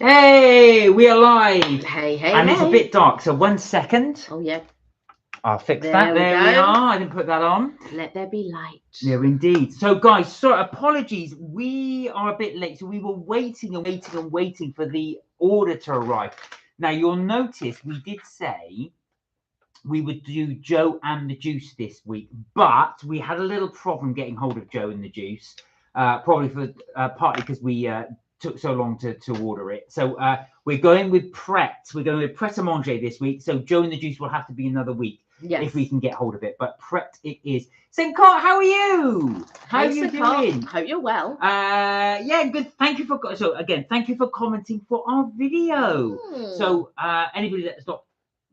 Hey, we are live. Hey, And it's a bit dark, so 1 second. Oh, yeah. I'll fix that. There we are. I didn't put that on. Let there be light. Yeah, indeed. So, guys, sorry, apologies. We are a bit late. So we were waiting for the order to arrive. Now, you'll notice we did say we would do Joe and the juice this week, but we had a little problem getting hold of Joe and the juice, probably for partly because we took so long to order it. So we're going with Pret. We're going with Pret a manger this week. So Joe and the juice will have to be another week if we can get hold of it. But Pret it is. St. Cott, how are you? How are you doing? Hope you're well. Yeah, good. Thank you for thank you for commenting for our video. So anybody that's not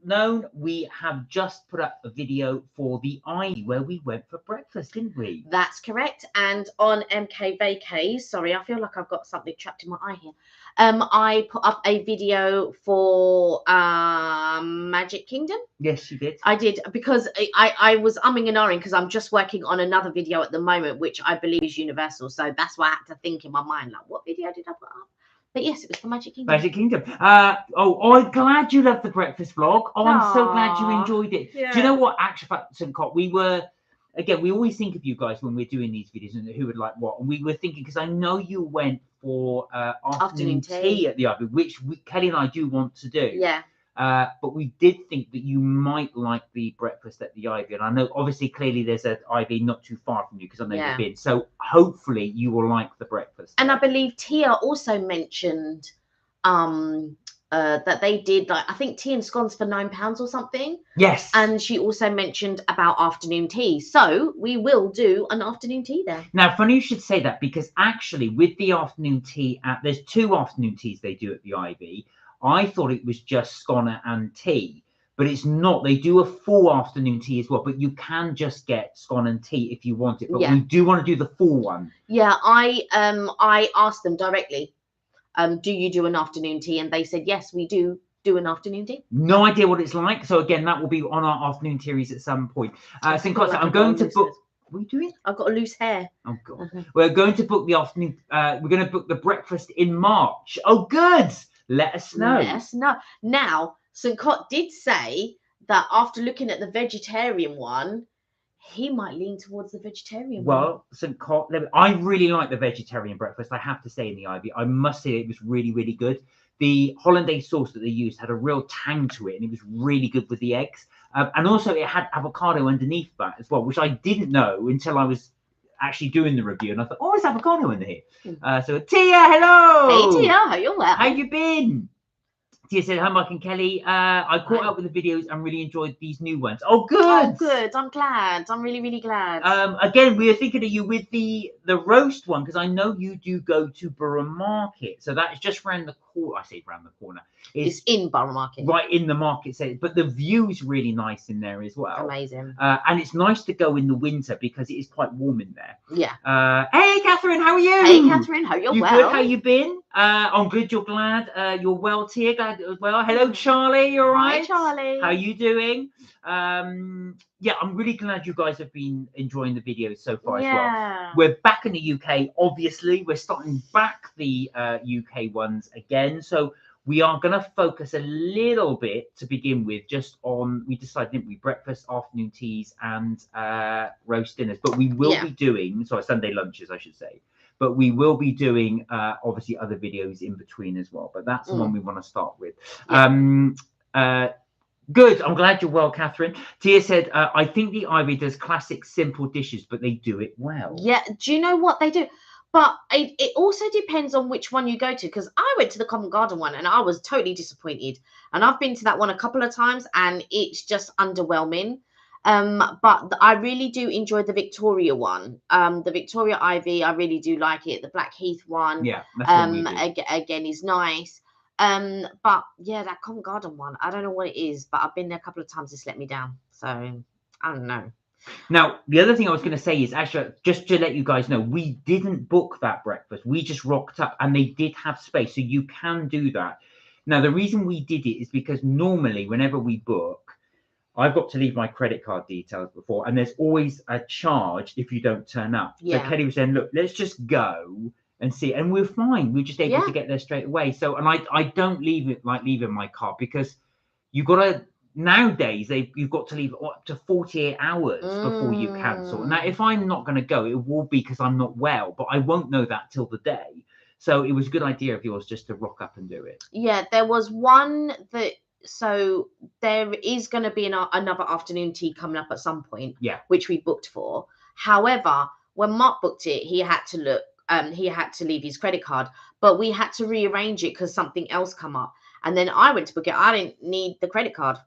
known, we have just put up a video for the Ivy where we went for breakfast, didn't we? That's correct. And on MK Vacays, sorry, I feel like I've got something trapped in my eye here. I put up a video for Magic Kingdom. Yes, you did. I did, because I was umming and ahhing because I'm just working on another video at the moment, which I believe is Universal. So that's why I had to think in my mind, like, what video did I put up? But yes, it was for Magic Kingdom. Magic Kingdom. I'm glad you loved the breakfast vlog. Oh, I'm so glad you enjoyed it. Yeah. Do you know what? Actually, St. Cott, we always think of you guys when we're doing these videos and who would like what. And we were thinking, because I know you went for afternoon tea at the Ivy, which Kelly and I do want to do. Yeah. But we did think that you might like the breakfast at the Ivy, and I know obviously clearly there's an Ivy not too far from you because I know you've been. So hopefully you will like the breakfast. And I believe Tia also mentioned that they did, like, I think tea and scones for £9 or something. Yes. And she also mentioned about afternoon tea. So we will do an afternoon tea there. Now, funny you should say that, because actually with the afternoon tea there's 2 afternoon teas they do at the Ivy. I thought it was just scone and tea, but it's not. They do a full afternoon tea as well, but you can just get scone and tea if you want it. But we do want to do the full one. Yeah, I asked them directly, do you do an afternoon tea? And they said, yes, we do an afternoon tea. No idea what it's like. So again, that will be on our afternoon series at some point. St. Cott, I'm going to book. What are you doing? I've got a loose hair. Oh God. We're going to book the afternoon. We're going to book the breakfast in March. Oh, good. Let us know. Let us know. Now, St. Cott did say that after looking at the vegetarian one, he might lean towards the vegetarian one. Well, St. Cott, I really like the vegetarian breakfast, I have to say, in the Ivy. I must say it was really, really good. The hollandaise sauce that they used had a real tang to it, and it was really good with the eggs. And also it had avocado underneath that as well, which I didn't know until I was actually doing the review, and I thought, oh, there's avocado in here. So Tia, hello. Hey Tia, how you well? How you been? Tia said, hi Mark and Kelly. I caught up with the videos and really enjoyed these new ones. Oh, good. Oh, good. I'm glad. I'm really, really glad. Again, we were thinking of you with the roast one, because I know you do go to Borough Market, so that's just around the corner. I say around the corner. It's in Borough Market. Right in the market, but the view's really nice in there as well. Amazing. And it's nice to go in the winter because it is quite warm in there. Yeah. Hey, Catherine, how are you? Hey, Catherine, how you well? Good? How you been? I'm good. You're glad. You're well, Tia. Glad as well. Hello, Charlie. You all right? Hi, Charlie. How you doing? Yeah, I'm really glad you guys have been enjoying the videos so far as well. We're back in the UK. Obviously, we're starting back the UK ones again. So we are going to focus a little bit to begin with just on, we decided, didn't we, breakfast, afternoon teas and roast dinners. But we will be doing, Sunday lunches, I should say. But we will be doing, obviously, other videos in between as well. But that's the one we want to start with. Good. I'm glad you're well, Catherine. Tia said, I think the Ivy does classic simple dishes, but they do it well. Yeah. Do you know what they do? But it also depends on which one you go to, because I went to the Covent Garden one and I was totally disappointed. And I've been to that one a couple of times and it's just underwhelming. But I really do enjoy the Victoria one. The Victoria Ivy, I really do like it. The Blackheath one, again, is nice. But yeah, that Covent Garden one, I don't know what it is, but I've been there a couple of times. It's let me down. So I don't know. Now, the other thing I was going to say is, actually, just to let you guys know, we didn't book that breakfast. We just rocked up and they did have space. So you can do that. Now, the reason we did it is because normally whenever we book, I've got to leave my credit card details before, and there's always a charge if you don't turn up. So Kelly was saying, look, let's just go. and see, and we're fine. We're just able Yeah. to get there straight away. So, and I don't leave it like leaving my car, because you've got to, nowadays you've got to leave up to 48 hours before you cancel. Now, if I'm not going to go, it will be because I'm not well, but I won't know that till the day. So it was a good idea of yours just to rock up and do it. Yeah, there was one that, so there is going to be another afternoon tea coming up at some point, Yeah. which we booked for. However, when Mark booked it, he had to leave his credit card, but we had to rearrange it because something else come up. And then I went to book it. I didn't need the credit card.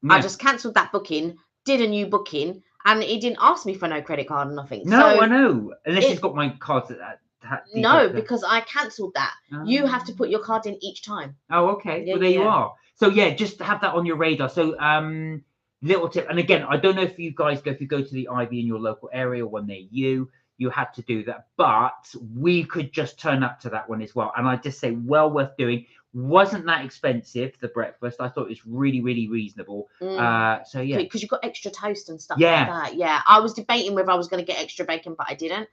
Yeah. I just cancelled that booking, did a new booking, and it didn't ask me for no credit card or nothing. No, so I know. Unless he's got my cards at that. No, because I cancelled that. Oh. You have to put your card in each time. Oh, okay. Yeah, well, there you yeah. are. So yeah, just have that on your radar. So little tip, and again, I don't know if you guys if you go to the Ivy in your local area or one near you, you had to do that, but we could just turn up to that one as well. And I just say, well worth doing. Wasn't that expensive, the breakfast? I thought it was really, really reasonable. So yeah, because you got extra toast and stuff Yeah. like that. Yeah, I was debating whether I was going to get extra bacon, but I didn't.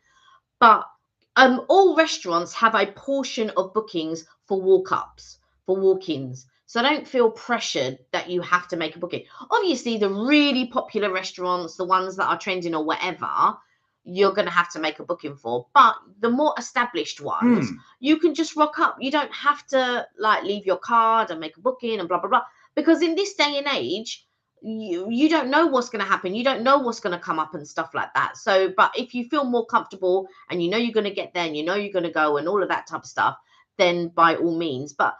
But all restaurants have a portion of bookings for walk-ups, for walk-ins. So don't feel pressured that you have to make a booking. Obviously, the really popular restaurants, the ones that are trending or whatever, you're going to have to make a booking for. But the more established ones, you can just rock up. You don't have to like leave your card and make a booking and blah, blah, blah. Because in this day and age, you don't know what's going to happen. You don't know what's going to come up and stuff like that. So, but if you feel more comfortable and you know you're going to get there and you know you're going to go and all of that type of stuff, then by all means. But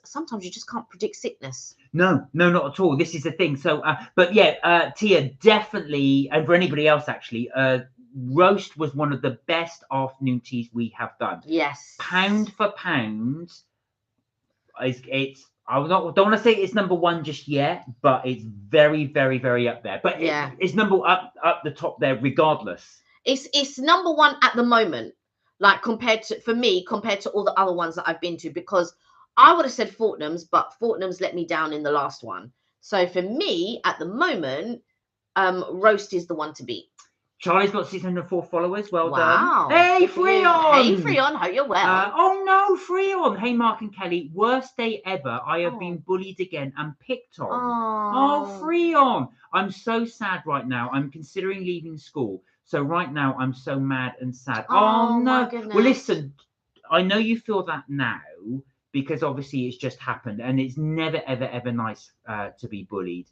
sometimes you just can't predict sickness. No, not at all. This is the thing. So, but yeah, Tia, definitely, and for anybody else actually, roast was one of the best afternoon teas we have done. Yes. Pound for pound, it's I don't want to say it's number one just yet, but it's very, very, very up there. But yeah, it's number up the top there, regardless. It's number one at the moment, like compared to all the other ones that I've been to, because I would have said Fortnum's, but Fortnum's let me down in the last one. So for me, at the moment, roast is the one to beat. Charlie's got 604 followers. Well wow. done. Hey, Freon. Hey, Freon. Hope you're well. Oh, no, Freon. Hey, Mark and Kelly. Worst day ever. I have been bullied again and picked on. Oh, Freon. I'm so sad right now. I'm considering leaving school. So right now, I'm so mad and sad. Oh no. Well, listen, I know you feel that now, because obviously it's just happened. And it's never, ever, ever nice to be bullied.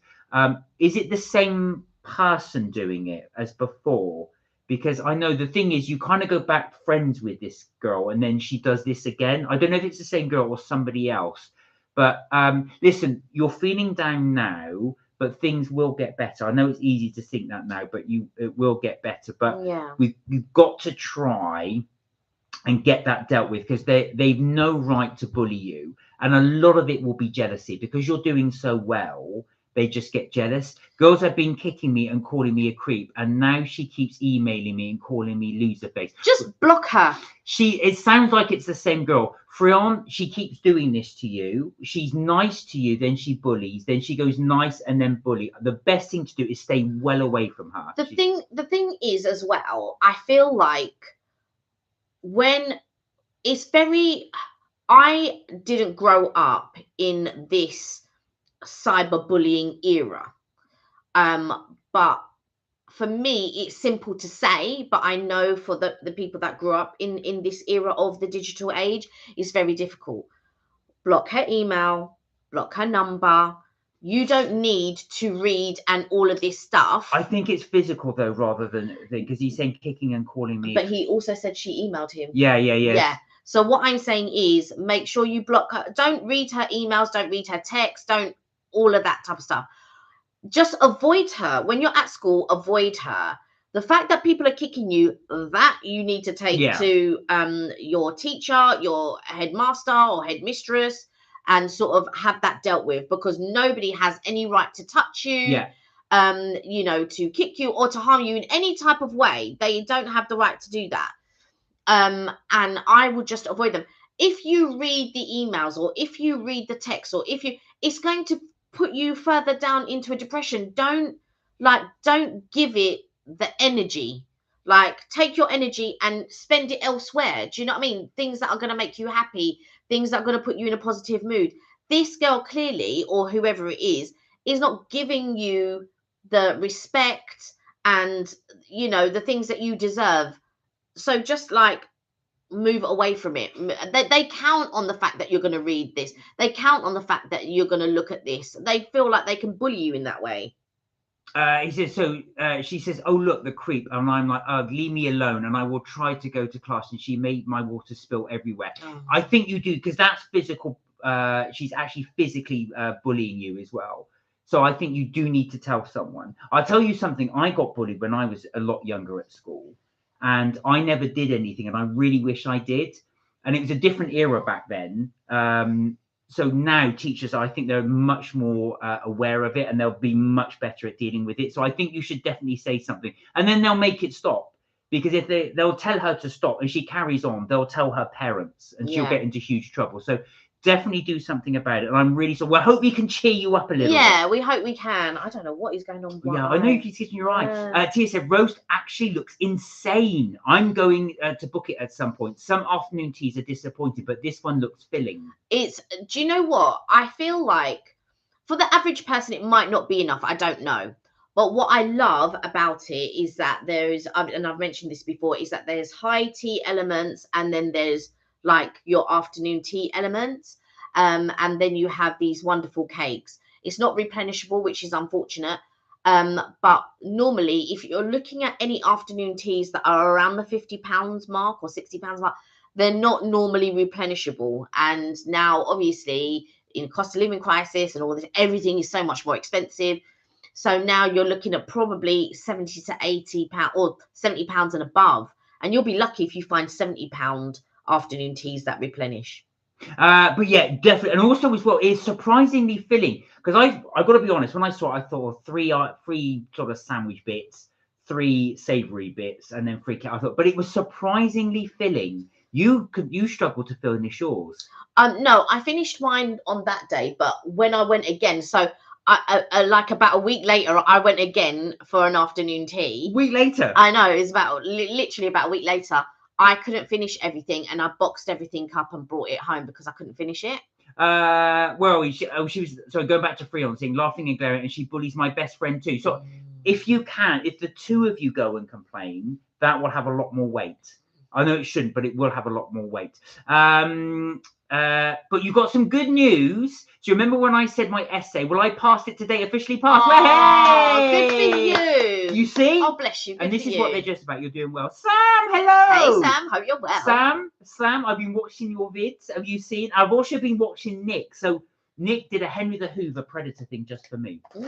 Is it the same person doing it as before? Because I know the thing is, you kind of go back friends with this girl and then she does this again. I don't know if it's the same girl or somebody else, but listen, you're feeling down now, but things will get better. I know it's easy to think that now, but it will get better. But yeah, we've got to try and get that dealt with, because they've no right to bully you, and a lot of it will be jealousy because you're doing so well. They just get jealous. Girls have been kicking me and calling me a creep, and now she keeps emailing me and calling me loser face. Just block her. It sounds like it's the same girl. Freon, she keeps doing this to you. She's nice to you, then she bullies, then she goes nice and then bully. The best thing to do is stay well away from her. The thing is as well, I feel like when it's very, I didn't grow up in this cyberbullying era, but for me it's simple to say, but I know for the people that grew up in this era of the digital age, it's very difficult. Block her email, block her number. You don't need to read and all of this stuff. I think it's physical though, rather than because he's saying kicking and calling me. But he also said she emailed him. Yeah. So what I'm saying is, make sure you block her. Don't read her emails, don't read her texts, don't all of that type of stuff. Just avoid her. When you're at school, avoid her. The fact that people are kicking you, that you need to take to your teacher, your headmaster or headmistress, and sort of have that dealt with, because nobody has any right to touch you, you know, to kick you or to harm you in any type of way. They don't have the right to do that. And I would just avoid them. If you read the emails, or if you read the text, or it's going to put you further down into a depression. Don't give it the energy. Like, take your energy and spend it elsewhere. Do you know what I mean? Things that are going to make you happy, things that are going to put you in a positive mood. This girl clearly, or whoever it is not giving you the respect and, you know, the things that you deserve. So just like move away from it. They count on the fact that you're going to read this. They count on the fact that you're going to look at this. They feel like they can bully you in that way. He says, so she says, oh, look, the creep. And I'm like, leave me alone. And I will try to go to class. And she made my water spill everywhere. Oh. I think you do, because that's physical. She's actually physically bullying you as well. So I think you do need to tell someone. I'll tell you something. I got bullied when I was a lot younger at school. And I never did anything. And I really wish I did. And it was a different era back then. So now teachers, I think they're much more aware of it, and they'll be much better at dealing with it. So I think you should definitely say something, and then they'll make it stop. Because if they'll tell her to stop and she carries on, they'll tell her parents, and she'll get into huge trouble. So definitely do something about it. And I'm really sorry. Well, I hope we can cheer you up a little bit. We hope we can. I don't know what is going on. Yeah, I know you keep kissing your eye. Tia said, roast actually looks insane. I'm going to book it at some point. Some afternoon teas are disappointing, but this one looks filling. Do you know what? I feel like for the average person, it might not be enough. I don't know. But what I love about it is that there is, and I've mentioned this before, is that there's high tea elements, and then there's like your afternoon tea elements, and then you have these wonderful cakes. It's not replenishable, which is unfortunate, but normally if you're looking at any afternoon teas that are around the £50 mark or £60 mark, they're not normally replenishable. And now obviously in cost of living crisis and all this, everything is so much more expensive. So now you're looking at probably £70 to £80 or £70 and above, and you'll be lucky if you find £70 afternoon teas that replenish. But yeah, definitely. And also as well, it's surprisingly filling, because I've got to be honest, when I saw it, I thought of three sort of sandwich bits, 3 savory bits, and then 3 cake. I thought, but it was surprisingly filling. You struggled to finish yours. No, I finished mine on that day, but when I went again, so I like about a week later, I went again for an afternoon tea. Week later? I know, it was literally about a week later. I couldn't finish everything, and I boxed everything up and brought it home because I couldn't finish it. Well, she was, so going back to freelancing, laughing and glaring, and she bullies my best friend too. So if the 2 of you go and complain, that will have a lot more weight. I know it shouldn't, but it will have a lot more weight. But you got some good news. Do you remember when I said my essay? Well, I passed it today, officially passed. Oh, hey! Good for you. You see? Oh, bless you. Good and this is you. what they're just about. You're doing well. Sam, hello. Hey, Sam. Hope you're well. Sam, I've been watching your vids. Have you seen? I've also been watching Nick. So Nick did a Henry the Hoover Predator thing just for me. Ooh.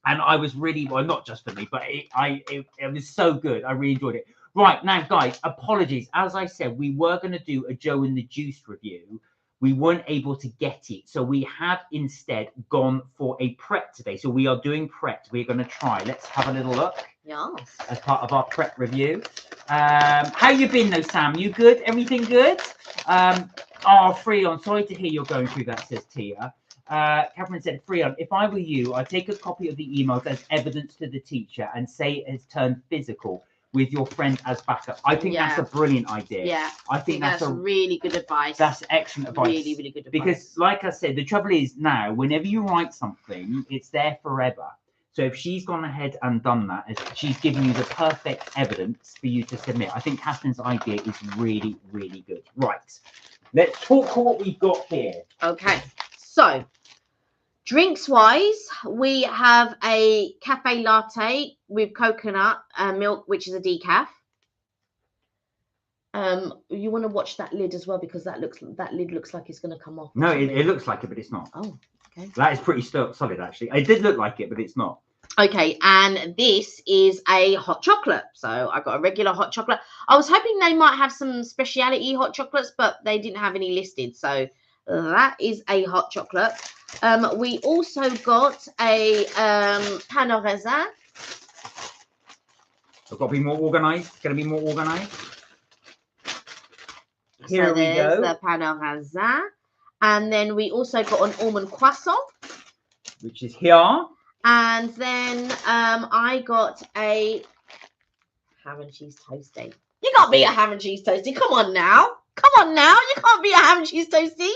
And I was really, well, not just for me, but it was so good. I really enjoyed it. Right, now, guys, apologies. As I said, we were going to do a Joe and the Juice review. We weren't able to get it. So we have instead gone for a Pret today. So we are doing Pret. We're going to try. Let's have a little look. Yes. As part of our Pret review. How you been though, Sam? You good? Everything good? Freon, sorry to hear you're going through that, says Tia. Catherine said, Freon, if I were you, I'd take a copy of the emails as evidence to the teacher and say it has turned physical with your friend as backup. I think that's a brilliant idea. Yeah, I think that's really good advice. That's excellent advice. Really, really good advice. Because, like I said, the trouble is now, whenever you write something, it's there forever. So if she's gone ahead and done that, she's given you the perfect evidence for you to submit. I think Catherine's idea is really, really good. Right. Let's talk what we've got here. Okay. So, drinks wise, we have a cafe latte with coconut milk, which is a decaf. You want to watch that lid as well, because that lid looks like it's going to come off. No, it looks like it, but it's not. Oh, okay. That is pretty solid, actually. It did look like it, but it's not. Okay, and this is a hot chocolate. So I got a regular hot chocolate. I was hoping they might have some speciality hot chocolates, but they didn't have any listed. So that is a hot chocolate. We also got a pain au raisin. I've got to be more organised. It's going to be more organised. Here so we go. The pain au raisin. And then we also got an almond croissant. Which is here. And then I got a Ham and cheese toasty. You can't be a ham and cheese toasty. Come on now. Come on now. You can't be a ham and cheese toasty.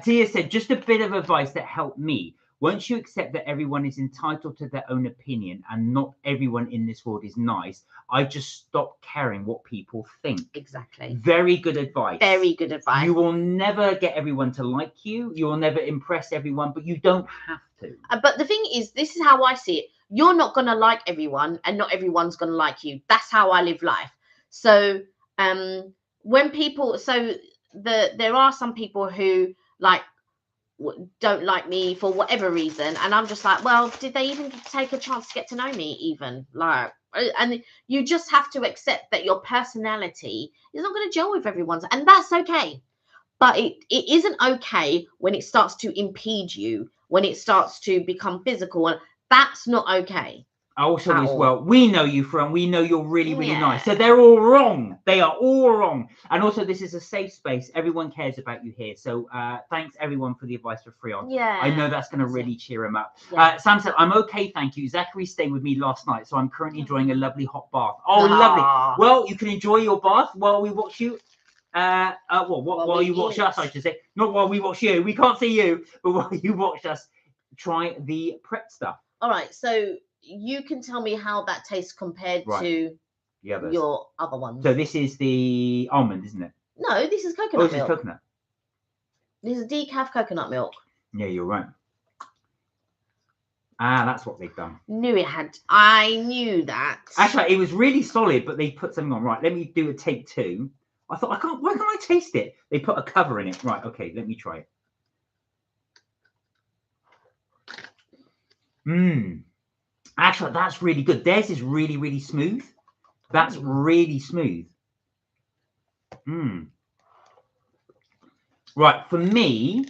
Tia said, just a bit of advice that helped me. Once you accept that everyone is entitled to their own opinion and not everyone in this world is nice, I just stop caring what people think. Exactly. Very good advice. Very good advice. You will never get everyone to like you. You will never impress everyone, but you don't have to. But the thing is, this is how I see it. You're not going to like everyone and not everyone's going to like you. That's how I live life. So when people, there are some people who like don't like me for whatever reason, and I'm just like, well, did they even take a chance to get to know me even? Like, and you just have to accept that your personality is not going to gel with everyone's, and that's okay. But it isn't okay when it starts to impede you, when it starts to become physical, and that's not okay. Also, as well, we know you, Fran. We know you're really, really nice. So they're all wrong. They are all wrong. And also, this is a safe space. Everyone cares about you here. So thanks, everyone, for the advice for Freon. Yeah. I know that's going to really cheer him up. Yeah. Sam said, I'm okay, thank you. Zachary stayed with me last night, so I'm currently enjoying a lovely hot bath. Oh, lovely. Well, you can enjoy your bath while we watch you. While you watch us, I should say. Not while we watch you. We can't see you. But while you watch us, try the Pret stuff. All right. So you can tell me how that tastes compared to your other ones. So this is the almond, isn't it? No, this is coconut milk. This is coconut. This is decaf coconut milk. Yeah, you're right. Ah, that's what they've done. Knew it had. I knew that. Actually, it was really solid, but they put something on. Right, let me do a take two. I thought, why can't I taste it? They put a cover in it. Right, okay, let me try it. Actually, that's really good. Theirs is really, really smooth. That's really smooth. Right, for me,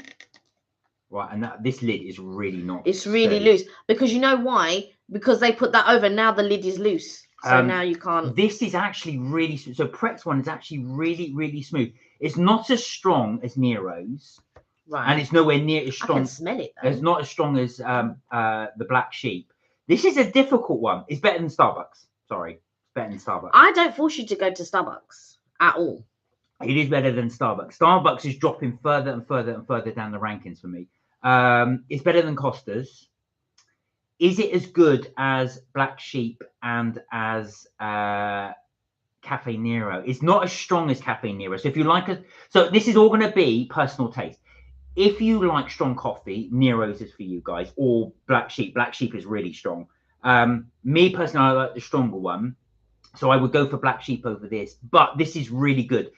and this lid is really not. It's really loose. Because you know why? Because they put that over. Now the lid is loose. So now you can't. This is actually really smooth. So Pret's one is actually really, really smooth. It's not as strong as Nero's. Right. And it's nowhere near as strong. I can smell it, though. It's not as strong as the Black Sheep. This is a difficult one. It's better than Starbucks. Sorry. It's better than Starbucks. I don't force you to go to Starbucks at all. It is better than Starbucks. Starbucks is dropping further and further and further down the rankings for me. It's better than Costa's. Is it as good as Black Sheep and as Cafe Nero? It's not as strong as Cafe Nero. So if you like it, so this is all going to be personal taste. If you like strong coffee, Nero's is for you guys, or Black Sheep. Black Sheep is really strong. Me personally, I like the stronger one. So I would go for Black Sheep over this. But this is really good.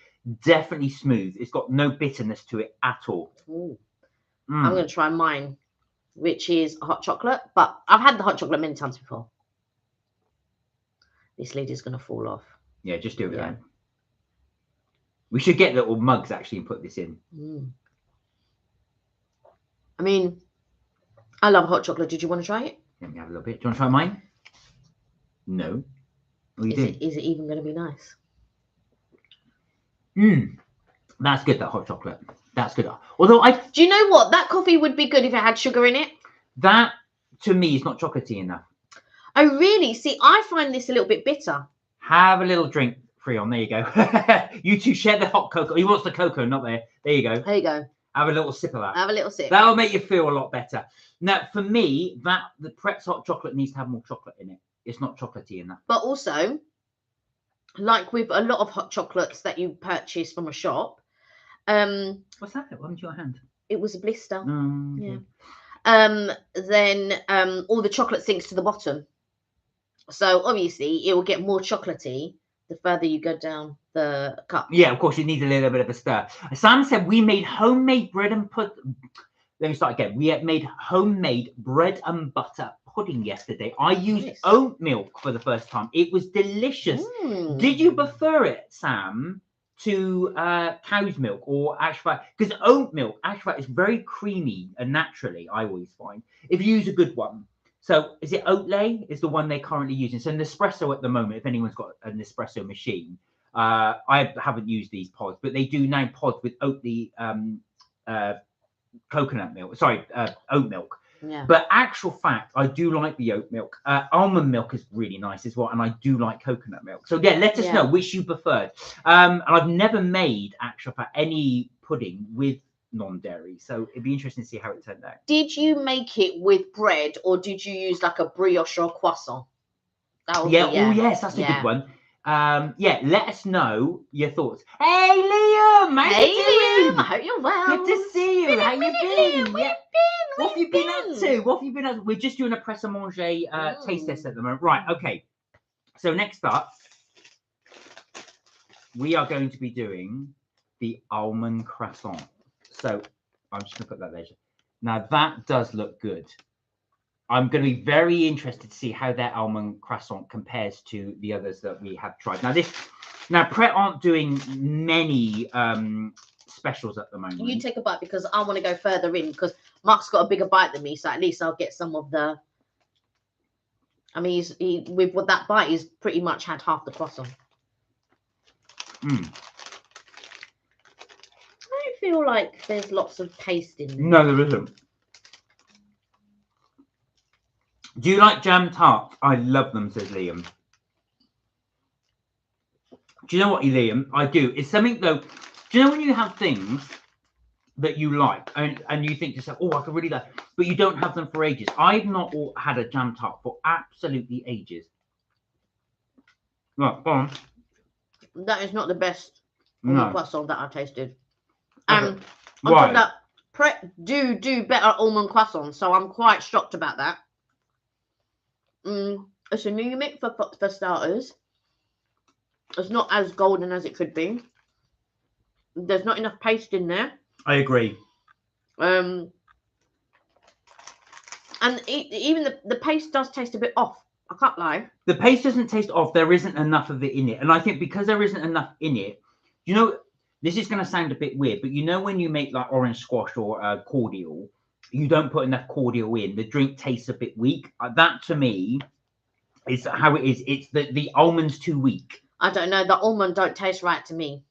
Definitely smooth. It's got no bitterness to it at all. I'm going to try mine, which is hot chocolate. But I've had the hot chocolate many times before. This lid is going to fall off. Yeah, just do it then. We should get little mugs actually and put this in. I mean, I love hot chocolate. Did you want to try it? Let me have a little bit. Do you want to try mine? No. What do you do? Is it even going to be nice? That's good, that hot chocolate. That's good. Although do you know what? That coffee would be good if it had sugar in it. That, to me, is not chocolatey enough. Oh, really? See, I find this a little bit bitter. Have a little drink, Freon. There you go. You two share the hot cocoa. He wants the cocoa, not there. There you go. There you go. Have a little sip of that. Have a little sip. That'll make you feel a lot better. Now, for me, the Pret's hot chocolate needs to have more chocolate in it. It's not chocolatey enough. But also, like with a lot of hot chocolates that you purchase from a shop. What's that? What happened to your hand? It was a blister. Okay. Yeah. Then all the chocolate sinks to the bottom. So obviously it will get more chocolatey the further you go down the cup. Yeah, of course, you need a little bit of a stir. Sam said we made homemade bread and let me start again. We had made homemade bread and butter pudding yesterday. I used oat milk for the first time. It was delicious. Did you prefer it, Sam, to cow's milk or ash fat? Because oat milk, ash fat, is very creamy and naturally, I always find, if you use a good one. So is it Oatley is the one they're currently using? So Nespresso at the moment, if anyone's got a Nespresso machine, I haven't used these pods, but they do now pods with Oatley coconut milk. Sorry, oat milk. Yeah. But actual fact, I do like the oat milk. Almond milk is really nice as well, and I do like coconut milk. So yeah, let us know which you preferred. And I've never made actual fact any pudding with non-dairy, so it'd be interesting to see how it turned out. Did you make it with bread, or did you use like a brioche or croissant? Oh yes, that's a good one. Yeah, let us know your thoughts. Hey Liam, how you doing? Liam, I hope you're well. Good to see you. How you been? Liam, Yeah. What have you been up to? What have you been up to? We're just doing a Pret a manger taste test at the moment. Right, okay. So next up, we are going to be doing the almond croissant. So I'm just going to put that there. Now that does look good. I'm going to be very interested to see how their almond croissant compares to the others that we have tried. Now Pret aren't doing many specials at the moment. You take a bite because I want to go further in because Mark's got a bigger bite than me, so at least I'll get some of the. I mean, with what that bite, he's pretty much had half the croissant. I don't feel like there's lots of paste in there. No, there isn't. Do you like jam tarts? I love them, says Liam. Do you know what, Liam? I do. It's something though. Do you know when you have things that you like and you think to yourself, oh, I could really like, but you don't have them for ages? I've not had a jam tart for absolutely ages. Right, go on. That is not the best croissant that I've tasted. Okay. On top of that, Pret do better almond croissants, so I'm quite shocked about that. It's anemic for starters. It's not as golden as it could be. There's not enough paste in there. I agree. And even the paste does taste a bit off. I can't lie. The paste doesn't taste off. There isn't enough of it in it. And I think because there isn't enough in it, you know, this is going to sound a bit weird, but you know when you make like orange squash or cordial, you don't put enough cordial in. The drink tastes a bit weak. That to me is how it is. It's the almond's too weak. I don't know. The almond don't taste right to me.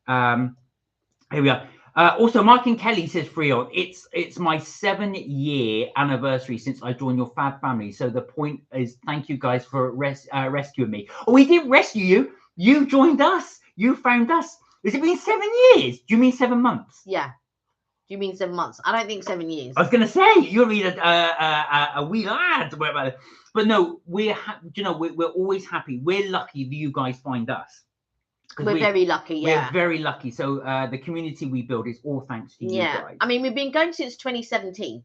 Here we are. Also, Mark and Kelly says Freon. It's my 7-year anniversary since I joined your fab family. So the point is, thank you guys for rescuing me. Oh, we didn't rescue you. You joined us. You found us. Has it been 7 years? Do you mean 7 months? Yeah. Do you mean 7 months? I don't think 7 years. I was gonna say you're a wee lad. But no, we're always happy. We're lucky that you guys find us. We're very lucky, yeah. We're very lucky. So the community we build is all thanks to you guys. I mean, we've been going since 2017.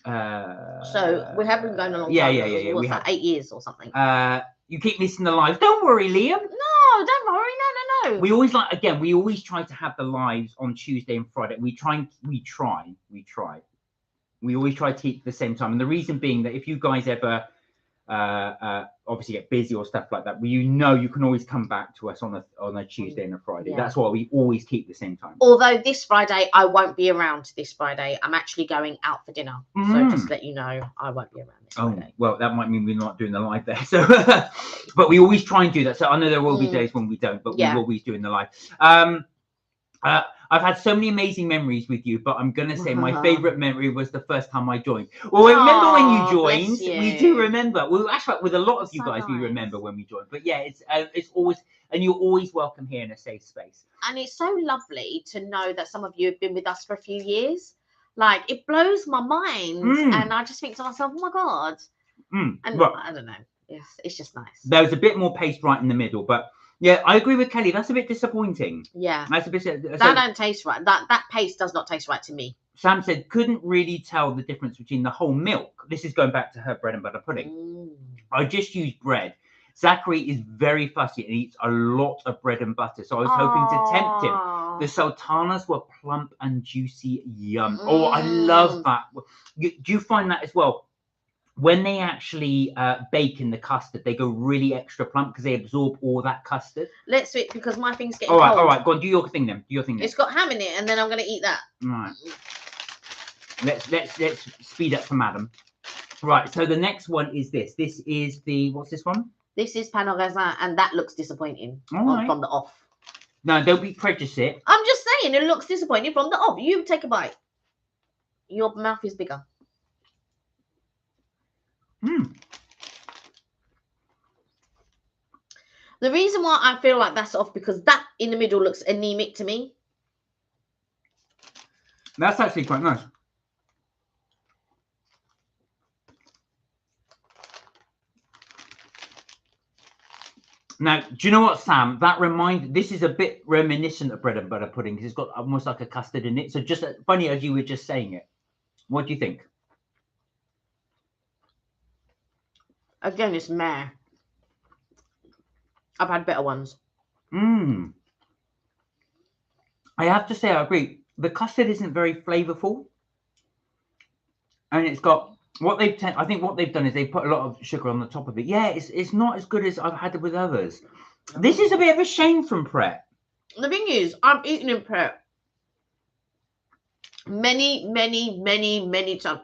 So we have been going a long time. Yeah. What's that, 8 years or something? You keep missing the lives. Don't worry, Liam. No, don't worry. No. We always we always try to have the lives on Tuesday and Friday. We always try to keep the same time. And the reason being that if you guys ever obviously get busy or stuff like that, well, you can always come back to us on a Tuesday and a Friday. Yeah. That's why we always keep the same time. Although this Friday I won't be around. This Friday I'm actually going out for dinner, so just let you know I won't be around this Friday. Well, that might mean we're not doing the live there. So, but we always try and do that. So I know there will be days when we don't, but we're always doing the live. I've had so many amazing memories with you, but I'm going to say my favorite memory was the first time I joined. Well, remember when you joined? We do remember. Well, actually, with a lot of you guys, we remember when we joined. But yeah, it's always, and you're always welcome here in a safe space. And it's so lovely to know that some of you have been with us for a few years. Like, it blows my mind. And I just think to myself, oh my God. And I don't know. It's just nice. There was a bit more paste right in the middle, but yeah, I agree with Kelly. That's a bit disappointing. Yeah. That's a bit. That don't taste right. That paste does not taste right to me. Sam said, couldn't really tell the difference between the whole milk. This is going back to her bread and butter pudding. I just used bread. Zachary is very fussy and eats a lot of bread and butter. So I was hoping to tempt him. The sultanas were plump and juicy. Yum. Oh, I love that. Do you find that as well? When they actually bake in the custard, they go really extra plump because they absorb all that custard. Let's switch because my thing's getting cold. All right. Go on, do your thing then. It's got ham in it, and then I'm going to eat that. Right. Let's speed up for Madam. Right. So the next one is this. This is what's this one? This is pain au raisin, and that looks disappointing from the off. No, don't be prejudiced. I'm just saying it looks disappointing from the off. You take a bite. Your mouth is bigger. Mm. The reason why I feel like that's off because that in the middle looks anemic to me. That's actually quite nice. Now, do you know what, Sam? This is a bit reminiscent of bread and butter pudding because it's got almost like a custard in it. So just funny as you were just saying it. What do you think? Again, it's meh. I've had better ones. I have to say, I agree. The custard isn't very flavorful. And it's got I think what they've done is they put a lot of sugar on the top of it. Yeah, it's not as good as I've had it with others. This is a bit of a shame from Pret. The thing is, I've eaten in Pret many times.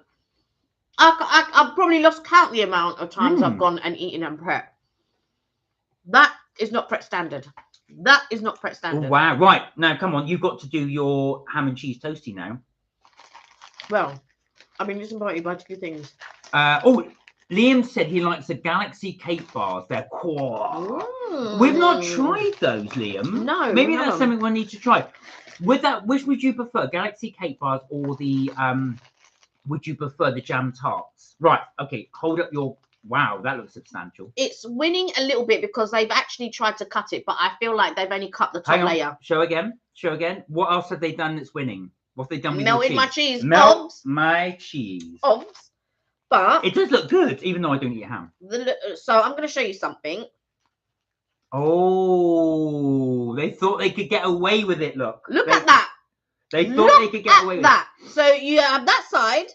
I've probably lost count the amount of times I've gone and eaten in Pret. That is not Pret standard. That is not Pret standard. Oh, wow. Right. Now, come on. You've got to do your ham and cheese toasty now. Well, I've been disappointed by 2 things. Liam said he likes the Galaxy cake bars. They're cool. We've not tried those, Liam. No. Maybe that's something we need to try. With that, which would you prefer, Galaxy cake bars or the would you prefer the jam tarts? Right. Okay. Hold up your. Wow, that looks substantial. It's winning a little bit because they've actually tried to cut it, but I feel like they've only cut the top layer. Show again. Show again. What else have they done that's winning? What have they done with Melted your cheese? my cheese. My cheese. But it does look good, even though I don't eat ham. So I'm going to show you something. Oh, they thought they could get away with it. Look at that. They thought they could get away with that. So you have that side,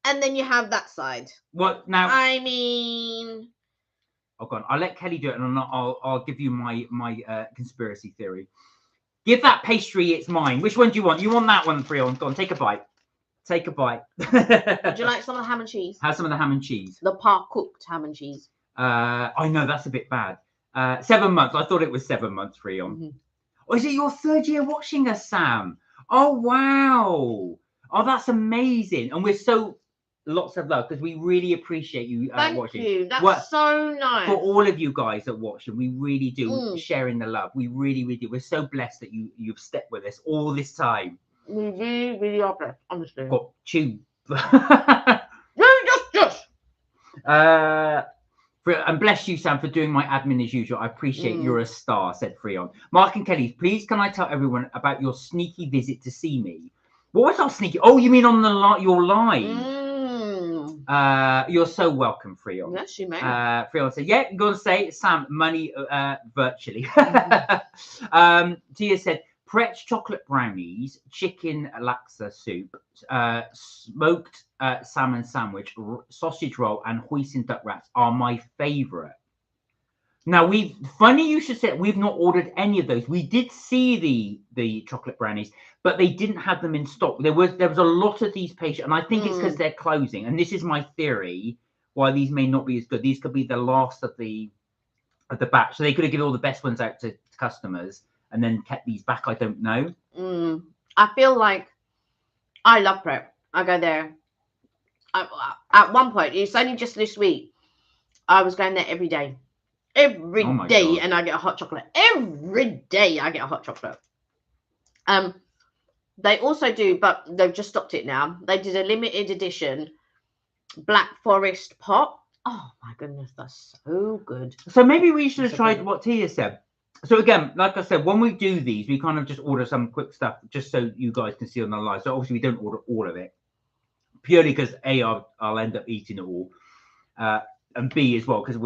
and then you have that side. What now? I mean, oh, go on. I'll let Kelly do it, and I'll give you my conspiracy theory. Give that pastry, it's mine. Which one do you want? You want that one, Freon? Go on, take a bite. Take a bite. Would you like some of the ham and cheese? Have some of the ham and cheese. The par-cooked ham and cheese. I know, that's a bit bad. 7 months. I thought it was 7 months, Freon. Oh, is it your 3rd year watching us, Sam? Oh, wow. Oh, that's amazing. And we're so... Lots of love because we really appreciate you watching. Thank you. That's so nice. For all of you guys that watch, and we really do sharing the love. We really do. We're so blessed that you've stepped with us all this time. We really are blessed, honestly. Got tube. Just. And bless you, Sam, for doing my admin as usual. I appreciate you're a star, said Freon. Mark and Kelly, please can I tell everyone about your sneaky visit to see me? What was our sneaky? Oh, you mean on your live? You're so welcome, Freon. Yes, you may. Freon said, yeah, you're going to say, Sam, money virtually. Tia said, Pret chocolate brownies, chicken laksa soup, smoked salmon sandwich, sausage roll, and hoisin duck wraps are my favourite. Now, funny you should say, we've not ordered any of those. We did see the chocolate brownies, but they didn't have them in stock. There was a lot of these patients, and I think it's because they're closing. And this is my theory why these may not be as good. These could be the last of the batch. So they could have given all the best ones out to customers and then kept these back. I don't know. I feel like I love Pret. I go there. At one point, it's only just this week, I was going there every day. Every day, and I get a hot chocolate. Every day I get a hot chocolate. They also do, but they've just stopped it now. They did a limited edition Black Forest pot. Oh my goodness, that's so good. So maybe we should have tried what Tia said. So again, like I said, when we do these, we kind of just order some quick stuff just so you guys can see on the live. So obviously we don't order all of it purely because I'll end up eating it all. And B as well, because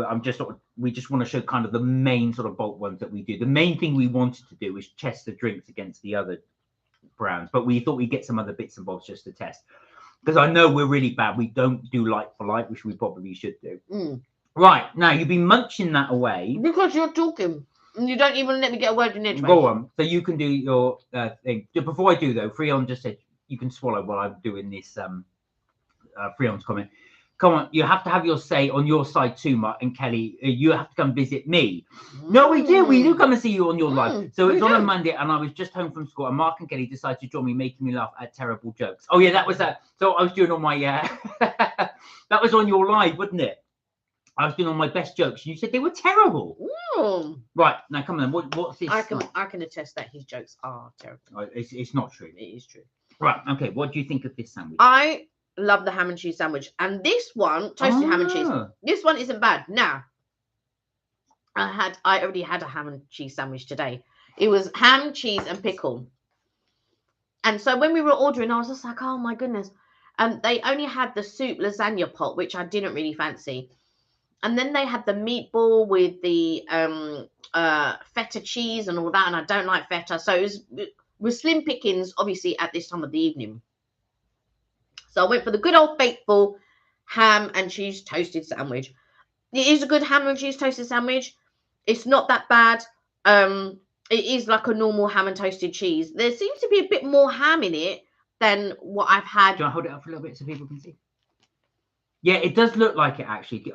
we just want to show kind of the main sort of bulk ones that we do. The main thing we wanted to do was test the drinks against the other brands, but we thought we'd get some other bits and bobs just to test. Because I know we're really bad. We don't do like for like, which we probably should do. Right, now you've been munching that away. Because you're talking. And you don't even let me get a word in edgeways. Go on. So you can do your thing. Before I do, though, Freon just said you can swallow while I'm doing this Freon's comment. Come on, you have to have your say on your side too, Mark and Kelly. You have to come visit me. No, we do. We do come and see you on your live. So it's on a Monday, and I was just home from school, and Mark and Kelly decided to join me, making me laugh at terrible jokes. Oh yeah, that was that. So I was doing all my that was on your live, wasn't it? I was doing all my best jokes. You said they were terrible. Ooh. Right, now come on. What's this? I can attest that his jokes are terrible. It's not true. It is true. Right, okay. What do you think of this sandwich? I love the ham and cheese sandwich. And this one, toasted ham and cheese, this one isn't bad. Now, I already had a ham and cheese sandwich today. It was ham, cheese, and pickle. And so when we were ordering, I was just like, oh my goodness. They only had the soup lasagna pot, which I didn't really fancy. And then they had the meatball with the feta cheese and all that. And I don't like feta. So it was slim pickings, obviously, at this time of the evening. So I went for the good old faithful ham and cheese toasted sandwich. It is a good ham and cheese toasted sandwich. It's not that bad. It is like a normal ham and toasted cheese. There seems to be a bit more ham in it than what I've had. Do you want to hold it up for a little bit so people can see? Yeah, it does look like it, actually.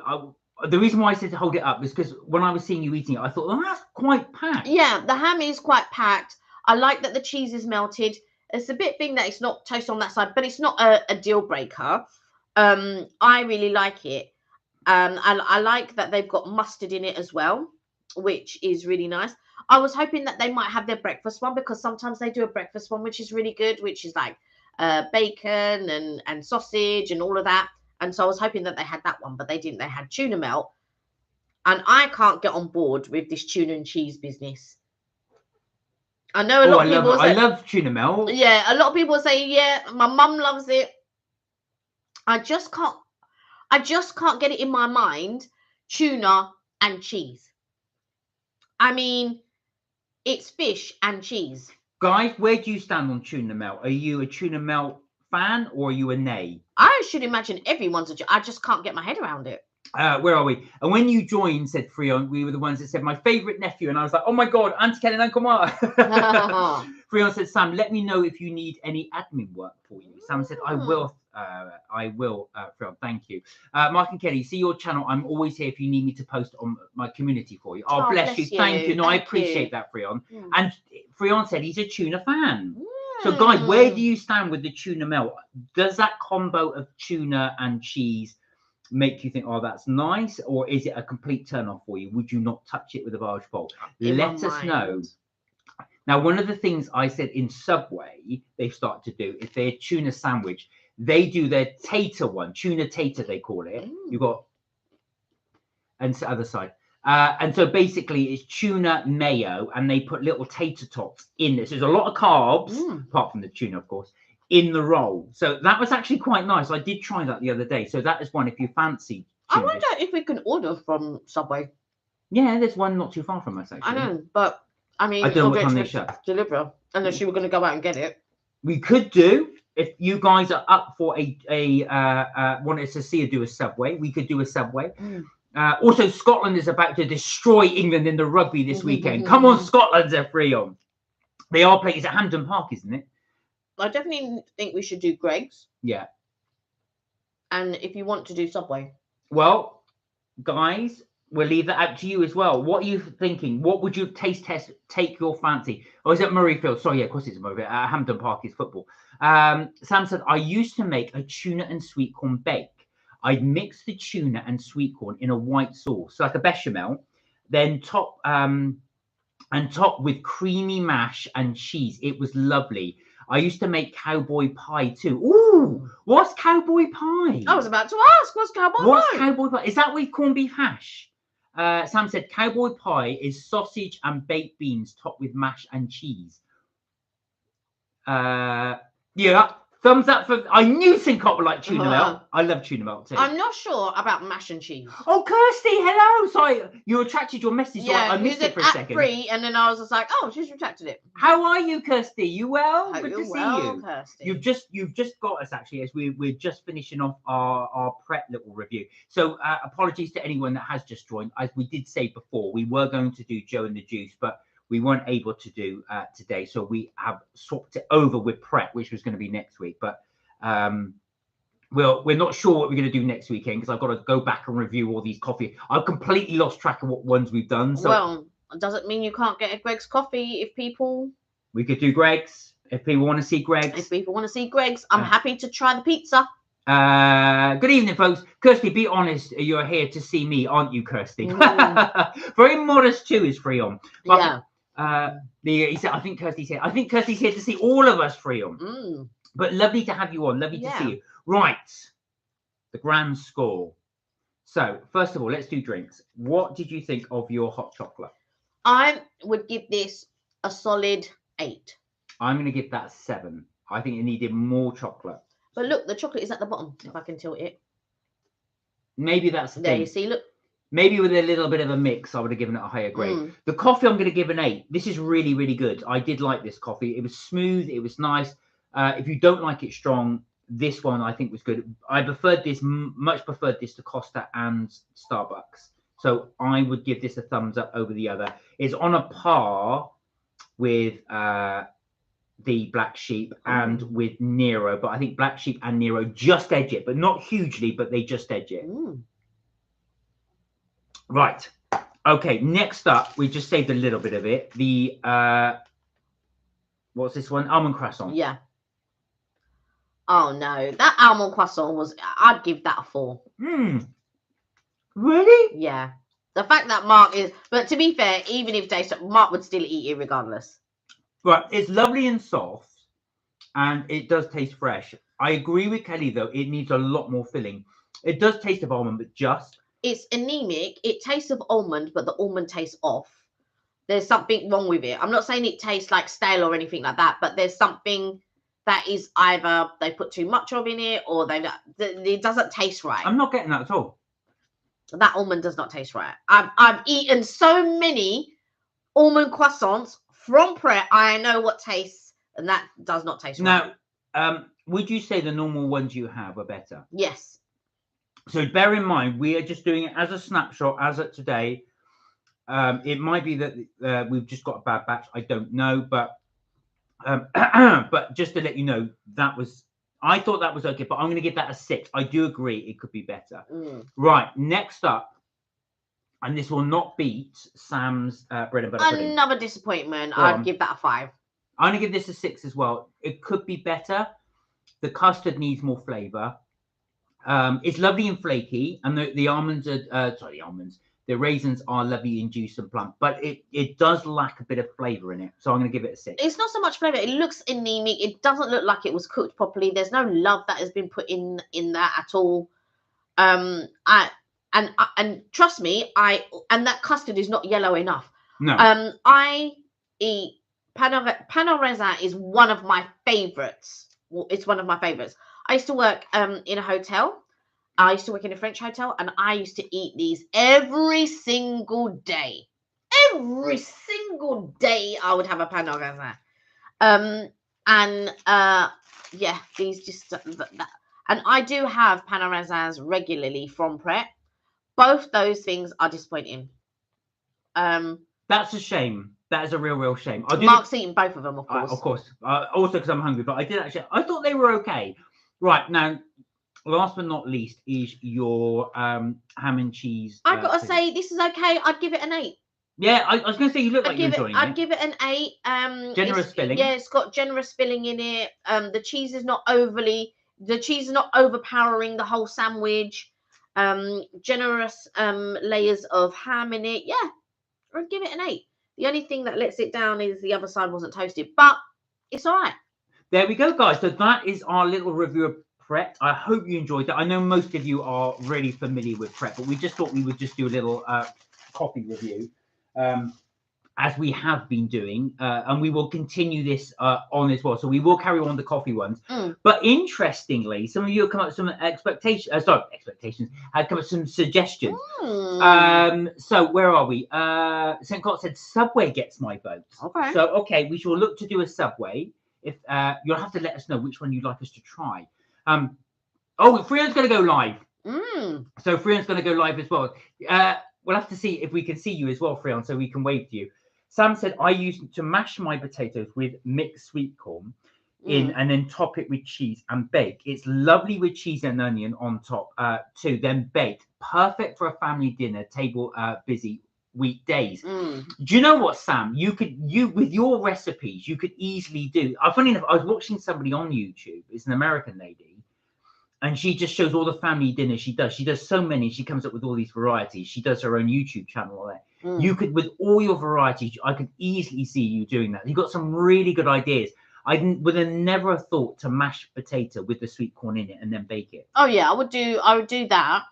The reason why I said to hold it up is because when I was seeing you eating it, I thought, oh, that's quite packed. Yeah, the ham is quite packed. I like that the cheese is melted. It's a bit thing that it's not toast on that side, but it's not a deal breaker. I really like it. I like that they've got mustard in it as well, which is really nice. I was hoping that they might have their breakfast one, because sometimes they do a breakfast one, which is really good, which is like bacon and sausage and all of that. And so I was hoping that they had that one, but they didn't. They had tuna melt. And I can't get on board with this tuna and cheese business. I know a lot of people say, I love tuna melt. Yeah, a lot of people say, yeah, my mum loves it. I just can't get it in my mind, tuna and cheese. I mean, it's fish and cheese. Guys, where do you stand on tuna melt? Are you a tuna melt fan or are you a nay? I should imagine everyone's I just can't get my head around it. Where are we? And when you joined, said Freon, we were the ones that said my favourite nephew. And I was like, oh my God, Auntie Ken and Uncle Mark. Freon said, Sam, let me know if you need any admin work for you. Sam said, I will, Freon, thank you. Mark and Kelly, see your channel. I'm always here if you need me to post on my community for you. Oh, bless you. Thank you. No, I appreciate that, Freon. And Freon said he's a tuna fan. So, guys, where do you stand with the tuna melt? Does that combo of tuna and cheese make you think, oh, that's nice? Or is it a complete turn off for you? Would you not touch it with a barge pole? Let us know. Now, one of the things I said in Subway, they've started to do is their tuna sandwich. They do their tater one, tuna tater, they call it. You've got, and the other side. And so basically it's tuna mayo, and they put little tater tots in this. There's a lot of carbs, apart from the tuna, of course, in the roll. So that was actually quite nice. I did try that the other day. So that is one if you fancy. I wonder if we can order from Subway. Yeah, there's one not too far from us, actually. I know, but I mean, I don't know what time they shut. Deliver, unless you were going to go out and get it. We could do, if you guys are up for wanted to see her do a Subway, we could do a Subway. Also, Scotland is about to destroy England in the rugby this weekend. Come on, Scotland, they're free on. They are playing. It's at Hampden Park, isn't it? I definitely think we should do Greg's. Yeah. And if you want to do Subway. Well, guys, we'll leave that out to you as well. What are you thinking? What would your taste test take your fancy? Or is it Murrayfield? Sorry, yeah, of course it's Murrayfield. Hampden Park is football. Sam said, I used to make a tuna and sweet corn bake. I'd mix the tuna and sweet corn in a white sauce, so like a bechamel, then top with creamy mash and cheese. It was lovely. I used to make cowboy pie too. Ooh, what's cowboy pie? I was about to ask, what's cowboy pie? What's cowboy pie? Is that with corned beef hash? Sam said cowboy pie is sausage and baked beans topped with mash and cheese. Yeah. Thumbs up for. I knew Syncop would like tuna melt. I love tuna melt too. I'm not sure about mash and cheese. Oh, Kirsty, hello. Sorry, you retracted your message. Yeah, so I missed it for a second. Free, and then I was just like, oh, she's retracted it. How are you, Kirsty? You well? Good to see you. Kirsty. You've just got us actually as we're just finishing off our Pret little review. So apologies to anyone that has just joined. As we did say before, we were going to do Joe and the Juice, but we weren't able to do today, so we have swapped it over with Pret, which was going to be next week. But we're not sure what we're going to do next weekend because I've got to go back and review all these coffee. I've completely lost track of what ones we've done. So well, does it mean you can't get a Greg's coffee if people? We could do Greg's if people want to see Greg's. If people want to see Greg's, I'm happy to try the pizza. Good evening, folks. Kirsty, be honest. You're here to see me, aren't you, Kirsty? Very modest too is Freon. Yeah. He said, I think Kirsty's here. I think Kirsty's here to see all of us, Freon. But lovely to have you on. Lovely to see you. Right. The grand score. So, first of all, let's do drinks. What did you think of your hot chocolate? I would give this a solid 8. I'm going to give that 7. I think it needed more chocolate. But look, the chocolate is at the bottom, if I can tilt it. Maybe that's the there, thing. You see, look. Maybe with a little bit of a mix, I would have given it a higher grade. The coffee, I'm going to give an 8. This is really, really good. I did like this coffee. It was smooth. It was nice. If you don't like it strong, this one I think was good. I preferred this, much preferred this to Costa and Starbucks. So I would give this a thumbs up over the other. It's on a par with the Black Sheep and with Nero, but I think Black Sheep and Nero just edge it, but not hugely, but they just edge it. Right. Okay, next up, we just saved a little bit of it. The what's this one? Almond croissant. Yeah. Oh no, that almond croissant was, I'd give that a 4. Really? Yeah. The fact that Mark is, but to be fair, even if Mark would still eat it regardless. Right, it's lovely and soft, and it does taste fresh. I agree with Kelly, though. It needs a lot more filling. It does taste of almond, but just... It's anemic. It tastes of almond, but the almond tastes off. There's something wrong with it. I'm not saying it tastes like stale or anything like that, but there's something that is either they put too much of in it or it doesn't taste right. I'm not getting that at all. That almond does not taste right. I've eaten so many almond croissants from Pret. I know what tastes, and that does not taste right. Now, would you say the normal ones you have are better? Yes. So bear in mind, we are just doing it as a snapshot, as of today. It might be that we've just got a bad batch. I don't know, but but just to let you know, I thought that was okay, but I'm going to give that a 6. I do agree it could be better. Right, next up, and this will not beat Sam's bread and butter pudding. Another disappointment. I'd give that a 5. I'm going to give this a 6 as well. It could be better. The custard needs more flavour. It's lovely and flaky, and the almonds are the raisins are lovely and juice and plump, but it does lack a bit of flavour in it. So I'm going to give it a 6. It's not so much flavour. It looks anemic. It doesn't look like it was cooked properly. There's no love that has been put in that at all. And trust me, and that custard is not yellow enough. No. I eat pan au raisin is one of my favourites. Well, it's one of my favourites. I used to work in a hotel. I used to work in a French hotel, and I used to eat these every single day. Every single day, I would have a pan au raisin. Yeah, these just and I do have pan au raisins regularly from Pret. Both those things are disappointing. That's a shame. That is a real shame. Mark's eating both of them, of course. Of course. Also because I'm hungry, but I thought they were okay. Right, now, last but not least is your ham and cheese. I've got to say, this is okay. I'd give it an 8. Yeah, I was going to say, you look like you're enjoying it. I'd give it an 8. Generous filling. Yeah, it's got generous filling in it. The cheese is not overpowering the whole sandwich. Generous layers of ham in it. Yeah, I'd give it an 8. The only thing that lets it down is the other side wasn't toasted, but it's all right. There we go, guys. So that is our little review of Pret. I hope you enjoyed it. I know most of you are really familiar with Pret, but we just thought we would just do a little coffee review, as we have been doing, and we will continue this on as well. So we will carry on the coffee ones. But interestingly, some of you have come up with some expectations. Had come up with some suggestions. So where are we? St. Cott said Subway gets my vote. Okay. So we shall look to do a Subway. If you'll have to let us know which one you'd like us to try. Freon's going to go live. So Freon's going to go live as well. We'll have to see if we can see you as well, Freon, so we can wave to you. Sam said, I used to mash my potatoes with mixed sweet corn and then top it with cheese and bake. It's lovely with cheese and onion on top too, then baked. Perfect for a family dinner, table busy weekdays. Do you know what, Sam? You with your recipes, you could easily do. Funny enough, I was watching somebody on YouTube. It's an American lady, And she just shows all the family dinners she does. She does so many. She comes up with all these varieties. She does her own YouTube channel on it. You could, with all your varieties, I could easily see you doing that. You've got some really good ideas. I would have never have thought to mash potato with the sweet corn in it and then bake it. Oh yeah, I would do that,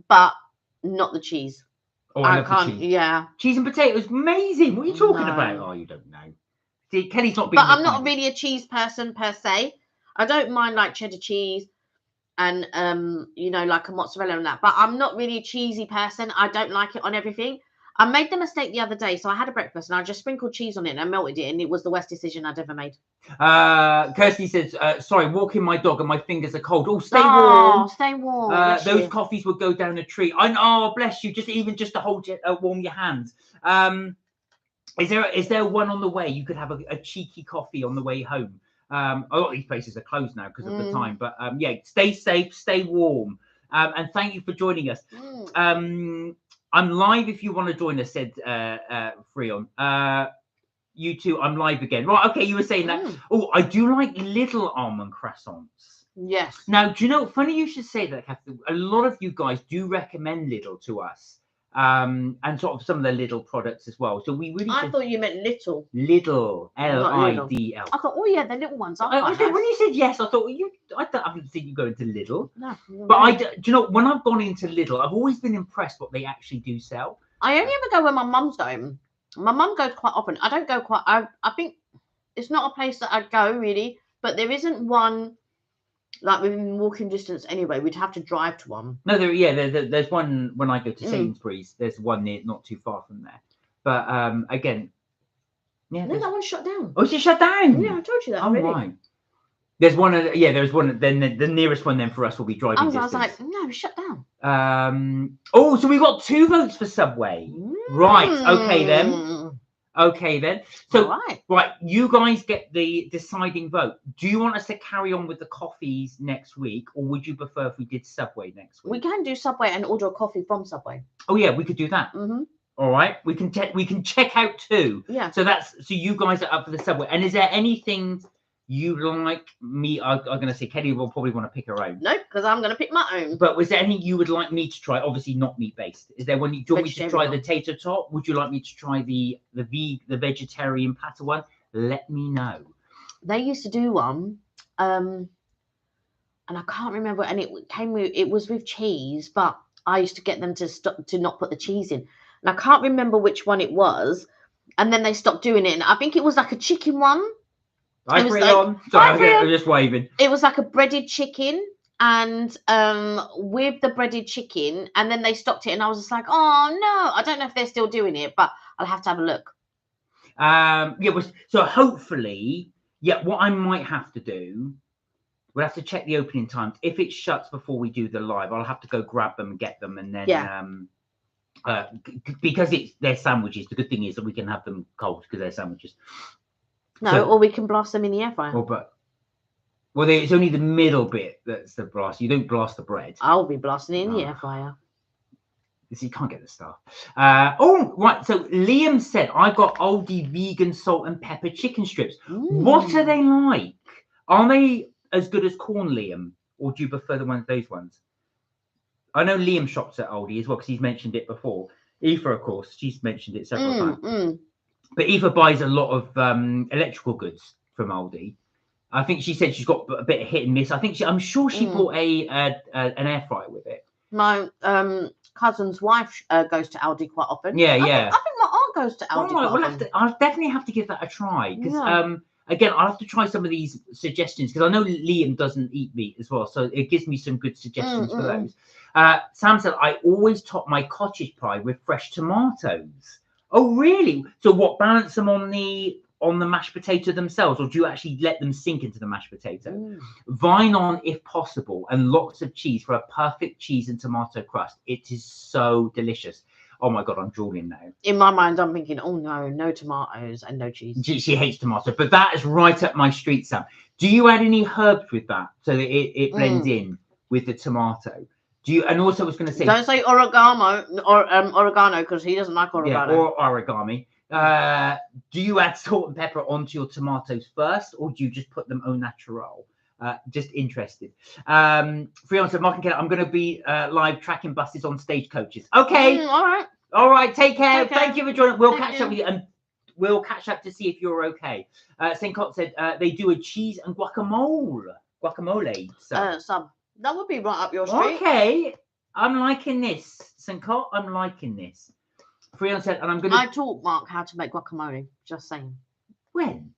but not the cheese. Oh, I love can't. the cheese. Yeah, cheese and potatoes, amazing. What are you talking about? Oh, you don't know. See, Kelly's not being. But I'm not really a cheese person per se. I don't mind like cheddar cheese and you know, like a mozzarella and that. But I'm not really a cheesy person. I don't like it on everything. I made the mistake the other day. So I had a breakfast and I just sprinkled cheese on it and I melted it, and it was the worst decision I'd ever made. Kirsty says, sorry, walking my dog and my fingers are cold. Oh, stay warm. Stay warm. Those coffees would go down a treat. Oh, bless you. Just to hold you, warm your hands. Is there one on the way? You could have a cheeky coffee on the way home. A lot of these places are closed now because of the time. But yeah, stay safe, stay warm. And thank you for joining us. I'm live if you want to join us, said Freon. You too, I'm live again. Right, okay, you were saying that. Oh, I do like little almond croissants. Yes. Now, do you know, funny you should say that, Catherine. A lot of you guys do recommend Lidl to us. And sort of some of the Lidl products as well. So we really. I thought you meant little. Lidl, Lidl. I thought, oh yeah, the little ones. When you said yes, I thought I haven't seen you go into Lidl. No. But do you know, when I've gone into Lidl, I've always been impressed what they actually do sell. I only ever go when my mum's home. My mum goes quite often. I don't go quite. I think it's not a place that I'd go really, but there isn't one. Like within walking distance anyway, we'd have to drive to one. No, there's one when I go to Sainsbury's. There's one near, not too far from there. But again, yeah. No, that one's shut down. Oh, is it shut down? Yeah, I told you that already. Right. There's one. There's one. Then the nearest one then for us will be driving distance. I was like, no, it's shut down. Oh, so we got 2 votes for Subway. Right. Okay then. Okay then. So right, you guys get the deciding vote. Do you want us to carry on with the coffees next week, or would you prefer if we did Subway next week? We can do Subway and order a coffee from Subway. Oh yeah, we could do that. All right, we can check out 2. Yeah. So you guys are up for the Subway. And is there anything you like me? I'm going to say Kelly will probably want to pick her own. Nope, because I'm going to pick my own. But was there anything you would like me to try? Obviously not meat based. Is there one? Do you want me to try the tater tot? Would you like me to try the vegetarian platter one? Let me know. They used to do one, and I can't remember. And it was with cheese, but I used to get them to not put the cheese in. And I can't remember which one it was. And then they stopped doing it. And I think it was like a chicken one. Hi, Freon. Sorry, I'm just waving. It was like a breaded chicken, and with the breaded chicken, and then they stopped it, and I was just like, oh no, I don't know if they're still doing it, but I'll have to have a look. So hopefully, what I might have to do, we'll have to check the opening times. If it shuts before we do the live, I'll have to go grab them and get them, and then because they're sandwiches. The good thing is that we can have them cold because they're sandwiches. No, or we can blast them in the air fryer. It's only the middle bit that's the blast. You don't blast the bread. I'll be blasting it in the air fryer. You can't get the stuff. Right. So Liam said, I got Aldi vegan salt and pepper chicken strips. What are they like? Are they as good as corn, Liam? Or do you prefer those ones? I know Liam shops at Aldi as well because he's mentioned it before. Aoife, of course, she's mentioned it several times. But Eva buys a lot of electrical goods from Aldi. I think she said she's got a bit of hit and miss. I'm sure she bought an air fryer with it. My cousin's wife goes to Aldi quite often. Yeah. I think my aunt goes to Aldi quite often. I'll definitely have to give that a try. Because again, I'll have to try some of these suggestions because I know Liam doesn't eat meat as well. So it gives me some good suggestions for those. Sam said, I always top my cottage pie with fresh tomatoes. Oh, really? So what, balance them on the mashed potato themselves, or do you actually let them sink into the mashed potato? Vine on if possible, and lots of cheese for a perfect cheese and tomato crust. It is so delicious. Oh my God, I'm drooling now. In my mind, I'm thinking, oh no tomatoes and no cheese. She hates tomato, but that is right up my street, Sam. Do you add any herbs with that so that it blends in with the tomato? And also I was going to say, don't say oregano because he doesn't like oregano. Or origami. Do you add salt and pepper onto your tomatoes first, or do you just put them au natural? Just interested. Freon said, Mark and Ken, I'm going to be live tracking buses on stagecoaches. Okay. All right. Take care. Thank you for joining. We'll catch up with you, and we'll catch up to see if you're okay. St. Cott said they do a cheese and guacamole. Some. That would be right up your street. Okay. I'm liking this. St. Cott, I'm liking this. Freon said, and I'm going to... I taught Mark how to make guacamole. Just saying. When?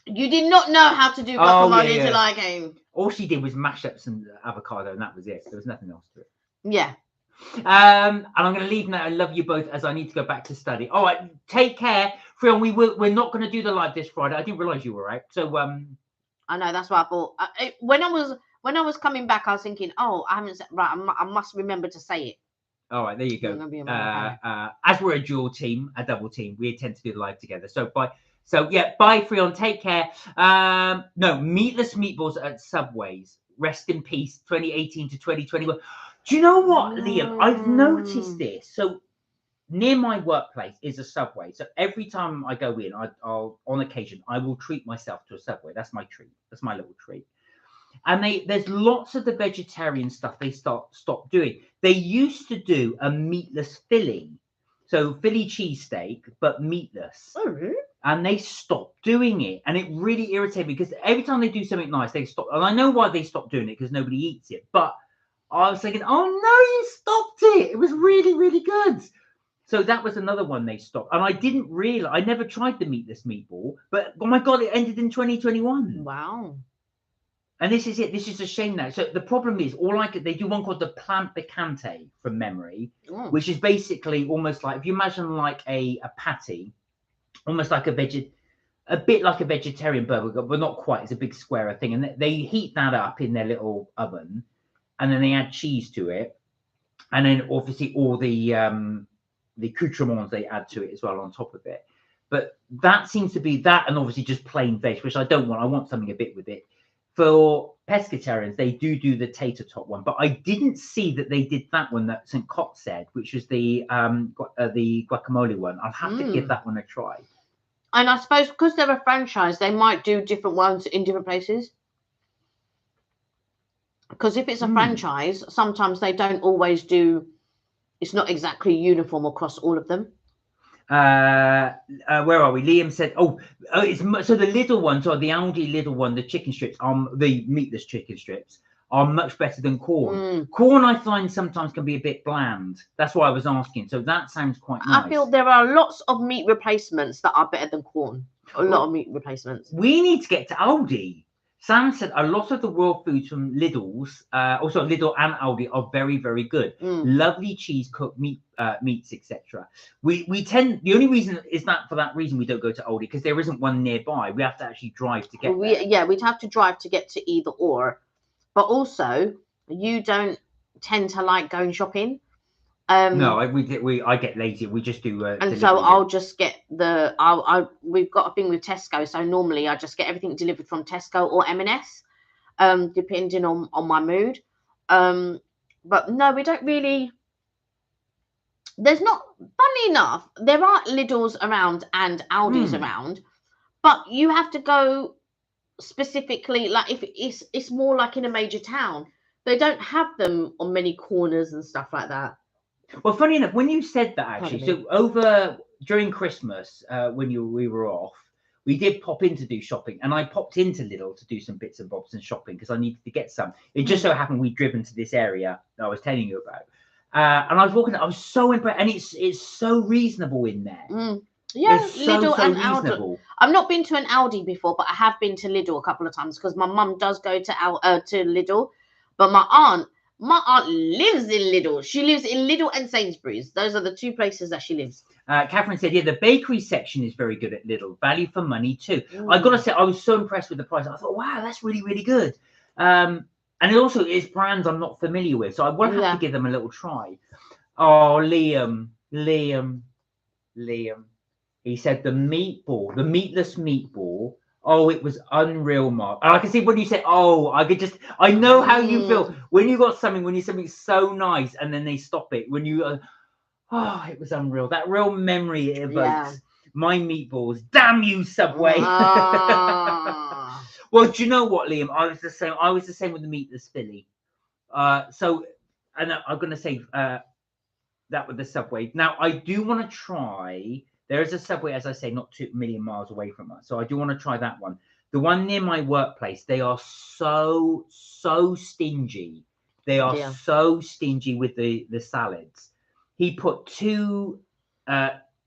You did not know how to do guacamole until I came. All she did was mash up some avocado, and that was it. There was nothing else to it. Yeah. And I'm going to leave now. I love you both as I need to go back to study. All right, take care, Freon. We're not going to do the live this Friday. I didn't realise you were out. So I know, that's what I thought. When I was coming back, I was thinking, oh, I haven't said right. I must remember to say it. All right, there you go. As we're a dual team, a double team, we tend to do the live together. So bye, Freon. Take care. No, meatless meatballs at Subways. Rest in peace, 2018 to 2021. Do you know what, Liam? I've noticed this. So near my workplace is a Subway. So every time I go in, I'll on occasion I will treat myself to a Subway. That's my treat. That's my little treat. And there's lots of the vegetarian stuff they stop doing. They used to do a meatless Philly, so Philly cheesesteak, but meatless. Oh, really? And they stopped doing it, and it really irritated me because every time they do something nice, they stop. And I know why they stopped doing it because nobody eats it. But I was thinking, oh no, you stopped it. It was really, really good. So that was another one they stopped. And I didn't realize, I never tried the meatless meatball, but oh my God, it ended in 2021. Wow. And this is it. This is a shame now. So the problem is, they do one called the plant picante from memory, which is basically almost like, if you imagine like a patty, almost like a bit like a vegetarian burger, but not quite. It's a big square thing. And they heat that up in their little oven, and then they add cheese to it. And then obviously all the accoutrements they add to it as well on top of it. But that seems to be that, and obviously just plain veg, which I don't want. I want something a bit with it. For pescatarians, they do the tater tot one, but I didn't see that they did that one that St. Cott said, which was the guacamole one. I'll have to give that one a try. And I suppose because they're a franchise, they might do different ones in different places. Because if it's a franchise, sometimes they don't always do. It's not exactly uniform across all of them. Where are we? Liam said, so the little ones, or the Aldi little one, the chicken strips, the meatless chicken strips are much better than corn. Corn, I find sometimes can be a bit bland. That's why I was asking. So that sounds quite nice. I feel there are lots of meat replacements that are better than corn. A lot of meat replacements. We need to get to Aldi. Sam said a lot of the world foods from Lidl's, also Lidl and Aldi, are very, very good. Lovely cheese, cooked meats, etc. We tend, the only reason is that for that reason we don't go to Aldi, because there isn't one nearby. We have to actually drive to get there. Yeah, we'd have to drive to get to either or. But also, you don't tend to like going shopping. No, I get lazy. We just do. And so I'll just get we've got a thing with Tesco. So normally I just get everything delivered from Tesco or M&S, depending on my mood. But no, we don't really. There's not. Funny enough, there are Lidl's around and Aldi's around, but you have to go specifically. Like if it's more like in a major town, they don't have them on many corners and stuff like that. Well, funny enough, when you said that, actually, so during Christmas, when we were off, we did pop in to do shopping, and I popped into Lidl to do some bits and bobs and shopping because I needed to get some. It just so happened we'd driven to this area that I was telling you about, and I was walking. I was so impressed, and it's so reasonable in there. Yeah, it's Lidl and reasonable. Aldi. I've not been to an Aldi before, but I have been to Lidl a couple of times because my mum does go to Lidl, but my aunt lives in Lidl. She lives in Lidl and Sainsbury's. Those are the two places that she lives. Catherine said, yeah, the bakery section is very good at Lidl. Value for money too. I got to say, I was so impressed with the price. I thought, wow, that's really, really good. And it also is brands I'm not familiar with. So I will have to give them a little try. Oh, Liam. He said the meatless meatball. Oh, it was unreal, Mark. And I can see when you said, I know how you feel when you got something so nice and then they stop it. When you, it was unreal. That real memory it evokes. My meatballs. Damn you, Subway. Well, do you know what, Liam? I was the same. I was the same with the meatless Philly. So, and I'm going to say that with the Subway. Now, I do want to try. There is a Subway, as I say, not 2 million miles away from us. So I do want to try that one. The one near my workplace, they are so stingy. They are so stingy with the salads. He put 2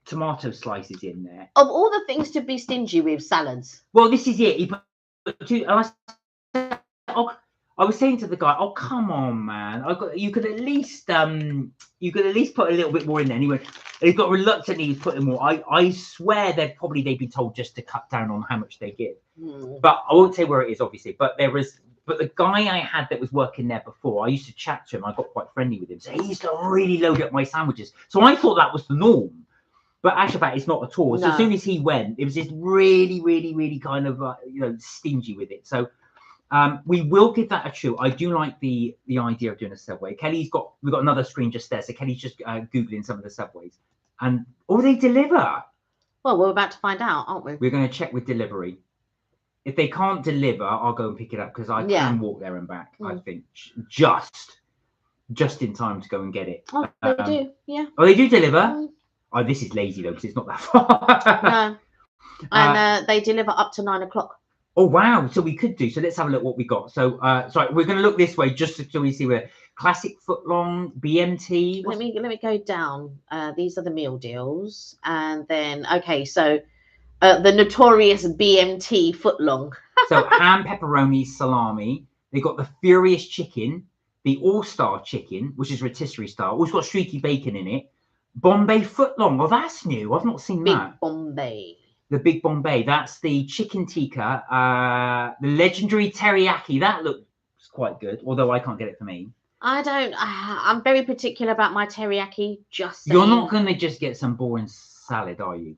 tomato slices in there. Of all the things to be stingy with, salads. Well, this is it. He put 2. I was saying to the guy, "Oh, come on, man! You could at least put a little bit more in there." And he got reluctantly he's putting more. I swear they'd be told just to cut down on how much they give. But I won't say where it is, obviously. But the guy I had that was working there before, I used to chat to him. I got quite friendly with him, so he used to really load up my sandwiches. So I thought that was the norm. But actually, it's not at all. So as soon as he went, it was just really kind of stingy with it. So. We will give that a chew. I do like the idea of doing a Subway. We've got another screen just there, so Kelly's just googling some of the Subways, and they deliver. Well, we're about to find out, aren't we? We're going to check with delivery. If they can't deliver, I'll go and pick it up because I can walk there and back. I think just in time to go and get it. Oh, they do, yeah. Oh, they do deliver. Oh, this is lazy though because it's not that far. No, and they deliver up to 9 o'clock. Oh wow! So we could do. So let's have a look what we got. So sorry, we're going to look this way just so we see where classic footlong BMT. Let me go down. These are the meal deals, and then so the notorious BMT footlong. So ham, pepperoni, salami. They got the Furious chicken, the All-Star chicken, which is rotisserie style. Which got streaky bacon in it. Bombay footlong. Oh, that's new. I've not seen that. Big Bombay. The Big Bombay, that's the chicken tikka, the legendary teriyaki. That looks quite good, although I can't get it for me. I'm very particular about my teriyaki. Just saying. You're not going to just get some boring salad, are you?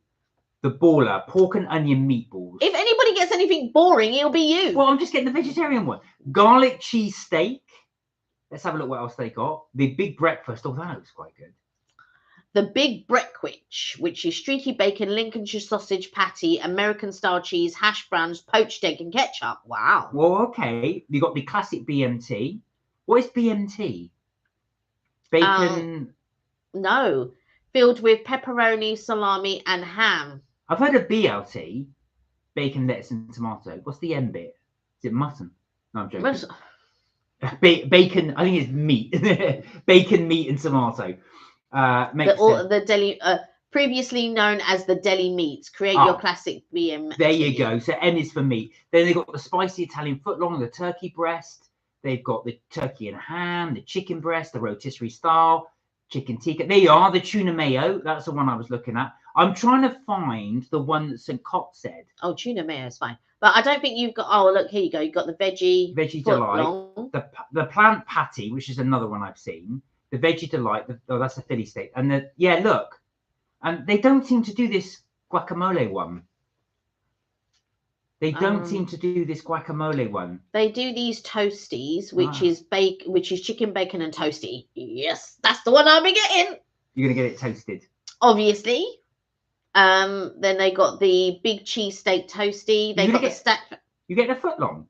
The baller, pork and onion meatballs. If anybody gets anything boring, it'll be you. Well, I'm just getting the vegetarian one. Garlic cheese steak. Let's have a look what else they got. The big breakfast. Oh, that looks quite good. The Big Breckwich, which is streaky bacon, Lincolnshire sausage patty, American-style cheese, hash browns, poached egg, and ketchup. Wow. Well, okay. You got the classic BMT. What is BMT? Bacon? No. Filled with pepperoni, salami, and ham. I've heard of BLT. Bacon, lettuce, and tomato. What's the M bit? Is it mutton? No, I'm joking. Bacon, I think it's meat. Bacon, meat, and tomato. The deli, previously known as the deli meats. Create your classic BM. There you go. So M is for meat. Then they've got the spicy Italian footlong, the turkey breast. They've got the turkey and ham, the chicken breast, the rotisserie style, chicken tikka. There you are, the tuna mayo. That's the one I was looking at. I'm trying to find the one that St. Cott said. Oh, tuna mayo is fine. But I don't think you've got... Oh, look, here you go. You've got the veggie delight. The plant patty, which is another one I've seen. The veggie delight, that's a Philly steak. And look. And they don't seem to do this guacamole one. They don't seem to do this guacamole one. They do these toasties, which is chicken, bacon, and toasty. Yes, that's the one I'll be getting. You're gonna get it toasted. Obviously. Then they got the big cheese steak toasty. They got the stack. You get a footlong.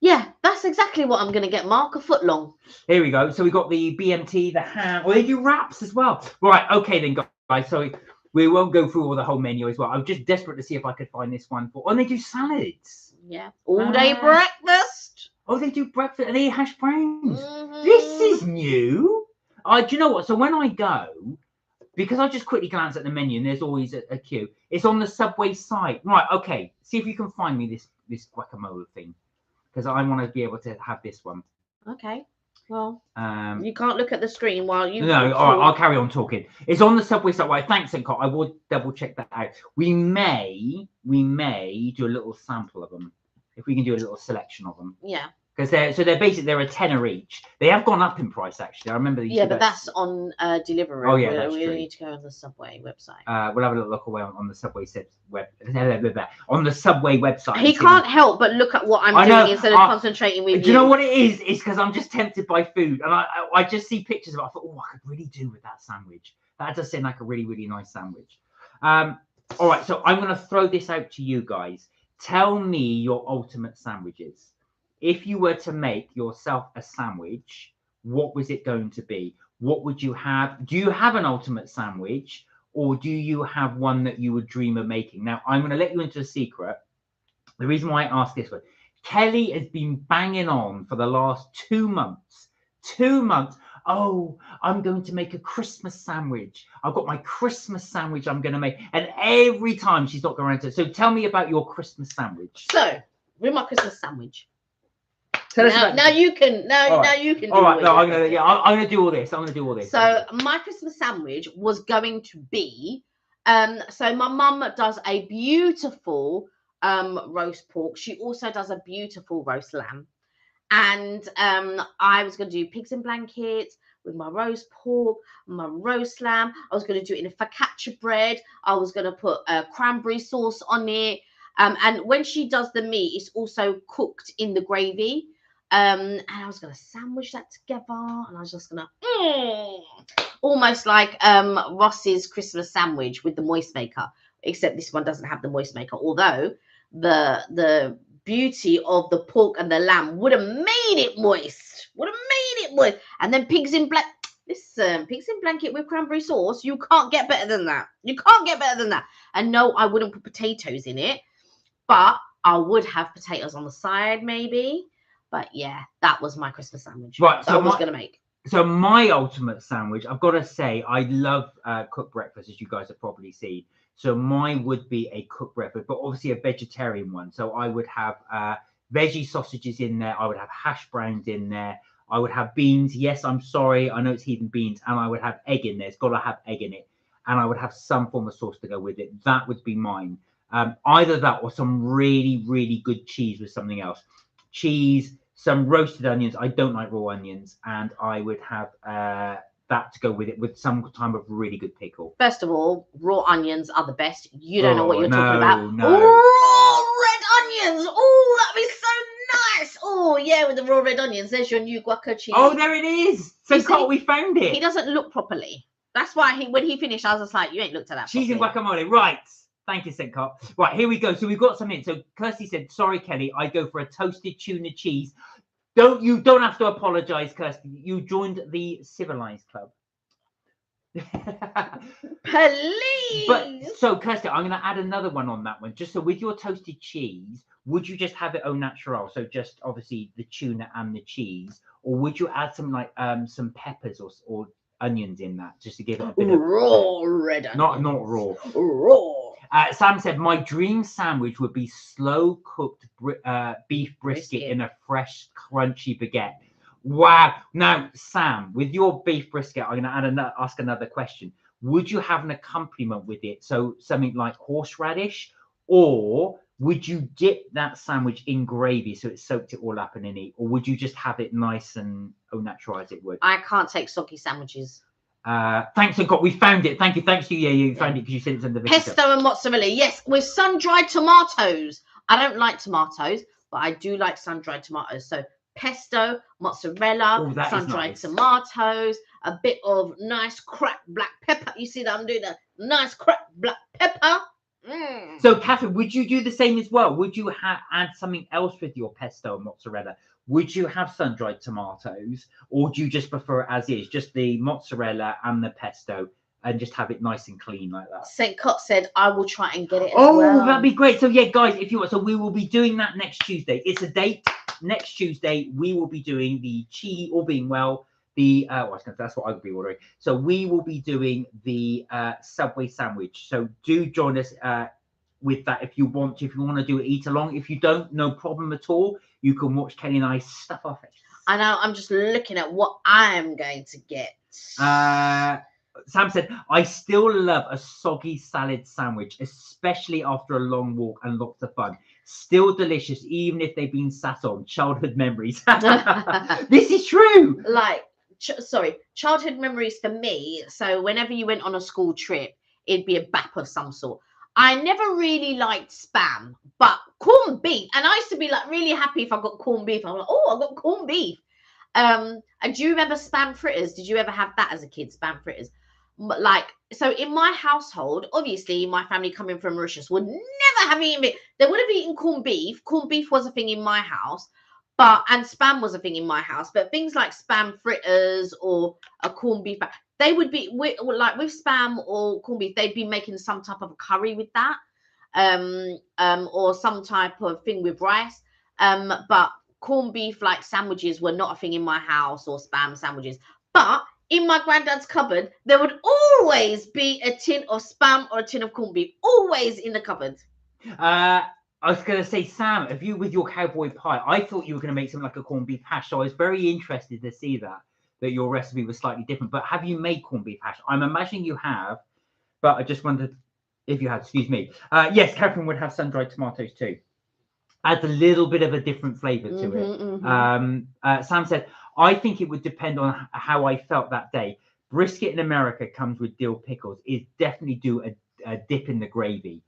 Yeah, that's exactly what I'm going to get, Mark, a footlong. Here we go. So we got the BMT, the ham. Well, they do wraps as well. Right, okay then, guys. So we won't go through all the whole menu as well. I'm just desperate to see if I could find this one. And they do salads. Yeah, all-day breakfast. Oh, they do breakfast and they eat hash browns. This is new. Do you know what? So when I go, because I just quickly glance at the menu and there's always a queue. It's on the Subway site. Right, okay. See if you can find me this guacamole thing. Because I want to be able to have this one. Okay. Well, you can't look at the screen while you... No, all right, I'll carry on talking. It's on the Subway site. Right, thanks, St. Cott. I will double check that out. We may do a little sample of them. If we can do a little selection of them. Yeah. Because they're a tenner each. They have gone up in price, actually. I remember these. Yeah, but that's on delivery. Oh, yeah, that's we true. need to go on the Subway website. We'll have a little look away on the Subway on the Subway website. He can't help but look at what I'm doing instead of concentrating with you. Do you know what it is? It's because I'm just tempted by food, and I just see pictures of it. I thought, I could really do with that sandwich. That does seem like a really, really nice sandwich. All right, so I'm going to throw this out to you guys. Tell me your ultimate sandwiches. If you were to make yourself a sandwich, what was it going to be? What would you have? Do you have an ultimate sandwich, or do you have one that you would dream of making? Now, I'm going to let you into a secret. The reason why I asked this one, Kelly has been banging on for the last 2 months. 2 months. Oh, I'm going to make a Christmas sandwich. I've got my Christmas sandwich I'm going to make. And every time she's not going around to. So tell me about your Christmas sandwich. So, with my Christmas sandwich. Tell us about Now you can. Now you can. All right. No, I'm gonna do all this. I'm gonna do all this. So my Christmas sandwich was going to be. So my mum does a beautiful roast pork. She also does a beautiful roast lamb. And I was going to do pigs in blankets with my roast pork, my roast lamb. I was going to do it in a focaccia bread. I was going to put cranberry sauce on it. And when she does the meat, it's also cooked in the gravy. And I was going to sandwich that together. And I was just going to, almost like Ross's Christmas sandwich with the moist maker. Except this one doesn't have the moist maker. Although the beauty of the pork and the lamb would have made it moist. And then pigs in blanket with cranberry sauce. You can't get better than that. And no, I wouldn't put potatoes in it, but I would have potatoes on the side maybe. But yeah, that was my Christmas sandwich. Right, so I was going to make. So my ultimate sandwich, I've got to say, I love cooked breakfast, as you guys have probably seen. So mine would be a cooked breakfast, but obviously a vegetarian one. So I would have veggie sausages in there. I would have hash browns in there. I would have beans. Yes, I'm sorry. I know it's heathen beans. And I would have egg in there. It's got to have egg in it. And I would have some form of sauce to go with it. That would be mine. Either that or some really, really good cheese with something else. Cheese, some roasted onions. I don't like raw onions. And I would have that to go with it with some type of really good pickle. First of all, raw onions are the best. You don't know what you're talking about. No. Raw red onions. Oh, that'd be so nice. Oh, yeah, with the raw red onions. There's your new guaco cheese. Oh, there it is. So Carl, we found it. He doesn't look properly. That's why when he finished, I was just like, you ain't looked at that cheese and properly. guacamole. Right. Thank you, St. Carl. Right, here we go. So we've got some in. So Kirsty said, sorry, Kelly, I go for a toasted tuna cheese. You don't have to apologize, Kirsty. You joined the civilized club. Please. But so Kirsty, I'm going to add another one on that one. Just so with your toasted cheese, would you just have it au naturel? So just obviously the tuna and the cheese, or would you add some like some peppers or onions in that just to give it a bit raw red onions? Not raw. Raw. Sam said, my dream sandwich would be slow cooked beef brisket in a fresh, crunchy baguette. Wow. Now, Sam, with your beef brisket, I'm going to ask another question. Would you have an accompaniment with it? So something like horseradish, or would you dip that sandwich in gravy so it soaked it all up and in it? Or would you just have it nice and au natural as it would? I can't take soggy sandwiches. Thanks, Scott. We found it. Thank you. Thanks to you. Yeah, you found it because you said it's under the pesto and mozzarella. Yes, with sun-dried tomatoes. I don't like tomatoes, but I do like sun-dried tomatoes. So pesto, mozzarella, sun-dried tomatoes, a bit of nice cracked black pepper. You see that I'm doing a nice cracked black pepper. So, Catherine, would you do the same as well? Would you add something else with your pesto and mozzarella? Would you have sun-dried tomatoes, or do you just prefer it as is, just the mozzarella and the pesto, and just have it nice and clean like that? St. Cott said, I will try and get it as well. That'd be great. So, yeah, guys, if you want, so we will be doing that next Tuesday. It's a date. Next Tuesday, we will be doing the cheese, all being well, that's what I would be ordering. So we will be doing the Subway sandwich. So do join us with that if you want to do it, eat along. If you don't, no problem at all. You can watch Kelly and I stuff our face. I know. I'm just looking at what I am going to get. Sam said, I still love a soggy salad sandwich, especially after a long walk and lots of fun. Still delicious, even if they've been sat on. Childhood memories. This is true. Childhood memories for me. So whenever you went on a school trip, it'd be a bap of some sort. I never really liked spam, but corned beef. And I used to be like really happy if I got corned beef. I'm like, oh, I got corned beef. And do you remember spam fritters? Did you ever have that as a kid, spam fritters? like, so in my household, obviously my family coming from Mauritius would never have eaten it. They would have eaten corned beef. Corned beef was a thing in my house, and spam was a thing in my house. But things like spam fritters or a corned beef, they would be like with spam or corned beef, they'd be making some type of curry with that, or some type of thing with rice. But corned beef like sandwiches were not a thing in my house, or spam sandwiches. But in my granddad's cupboard, there would always be a tin of spam or a tin of corned beef, always in the cupboard. I was going to say, Sam, if you with your cowboy pie, I thought you were going to make something like a corned beef hash. So I was very interested to see that your recipe was slightly different. But have you made corned beef hash? I'm imagining you have, but I just wondered if you had. Excuse me. Yes, Catherine would have sun-dried tomatoes too. Adds a little bit of a different flavour to it. Sam said, I think it would depend on how I felt that day. Brisket in America comes with dill pickles. It definitely do a dip in the gravy.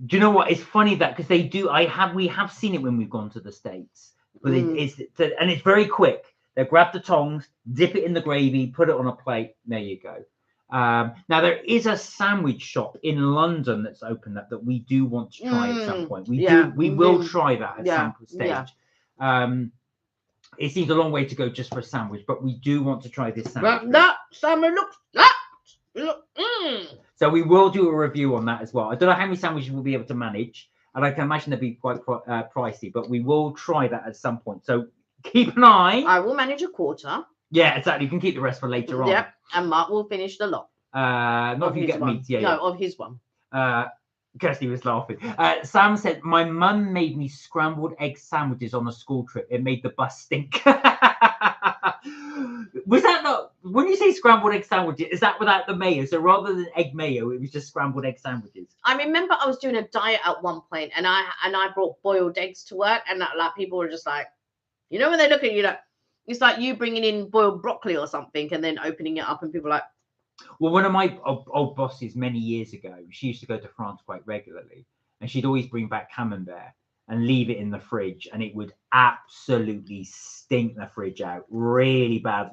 Do you know what? It's funny that because they do. We have seen it when we've gone to the States, but it's very quick. They grab the tongs, dip it in the gravy, put it on a plate. There you go. Now there is a sandwich shop in London that's opened up that we do want to try at some point. We will try that at some stage. It seems a long way to go just for a sandwich, but we do want to try this sandwich. That sandwich looks. So we will do a review on that as well. I don't know how many sandwiches we'll be able to manage, and I can imagine they'll be quite pricey, but we will try that at some point. So keep an eye. I will manage a quarter. Yeah, exactly. You can keep the rest for later on. Yep, and Mark will finish the lot. Not if you get meat. Yeah, no, of his one. Kirsty was laughing. Sam said, my mum made me scrambled egg sandwiches on a school trip. It made the bus stink. Was that not, when you say scrambled egg sandwiches, is that without the mayo? So rather than egg mayo, it was just scrambled egg sandwiches. I remember I was doing a diet at one point, and I brought boiled eggs to work, and like people were just like, you know, when they look at you like, it's like you bringing in boiled broccoli or something and then opening it up and people are like. Well, one of my old bosses many years ago, she used to go to France quite regularly, and she'd always bring back camembert and leave it in the fridge, and it would absolutely stink the fridge out. Really bad.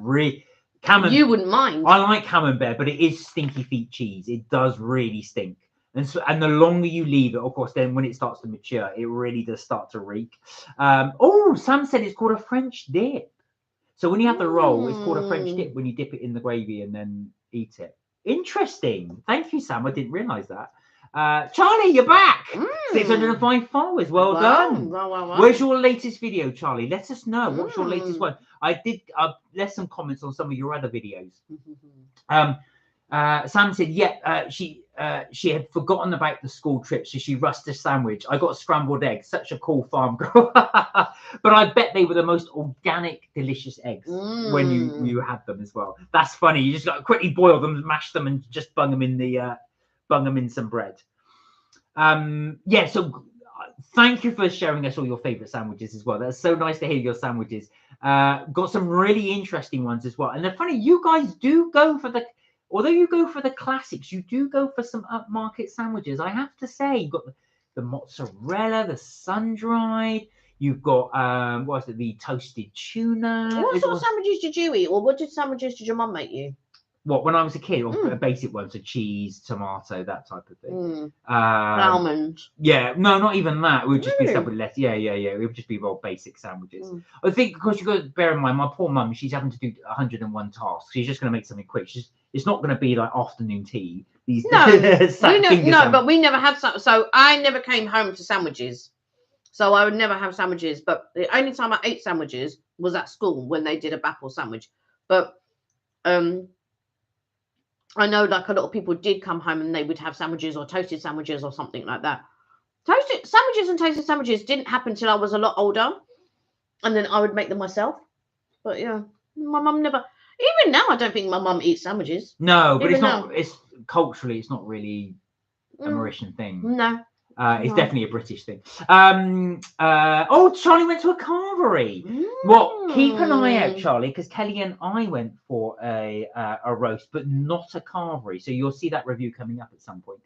Camembert. You wouldn't mind. I like camembert, but it is stinky feet cheese. It does really stink. And the longer you leave it, of course, then when it starts to mature, it really does start to reek. Sam said it's called a French dip. So when you have the roll, it's called a French dip when you dip it in the gravy and then eat it. Interesting. Thank you, Sam. I didn't realise that. Charlie, you're back. 605 followers. Well done. Wow. Where's your latest video, Charlie? Let us know. What's your latest one? I did left some comments on some of your other videos. Sam said, she had forgotten about the school trip, so she rushed a sandwich. I got scrambled eggs, such a cool farm girl. But I bet they were the most organic, delicious eggs when you had them as well. That's funny. You just got to quickly boil them, mash them, and just bung them in some bread. So thank you for sharing us all your favorite sandwiches as well. That's so nice to hear your sandwiches. Got some really interesting ones as well. And they're funny, you guys do go for although you go for the classics, you do go for some upmarket sandwiches. I have to say, you've got the mozzarella, the sun-dried. You've got the toasted tuna. What sort of sandwiches did you eat, or what sandwiches did your mum make you? What, when I was a kid, or basic ones, so cheese, tomato, that type of thing. Almond. Yeah, no, not even that. It would just be stuff with less. Yeah. It would just be real basic sandwiches. I think because you've got to bear in mind, my poor mum, she's having to do 101 tasks. She's just going to make something quick. It's not going to be like afternoon tea. But we never had some. So I never came home to sandwiches. So I would never have sandwiches. But the only time I ate sandwiches was at school when they did a baffle sandwich. But I know like a lot of people did come home and they would have sandwiches or toasted sandwiches or something like that. Toasted sandwiches and toasted sandwiches didn't happen till I was a lot older. And then I would make them myself. But yeah, my mum never. Even now, I don't think my mum eats sandwiches. No, but it's not. It's culturally, it's not really a Mauritian thing. No. It's definitely a British thing. Charlie went to a carvery. Well, keep an eye out, Charlie, because Kelly and I went for a roast, but not a carvery. So you'll see that review coming up at some point.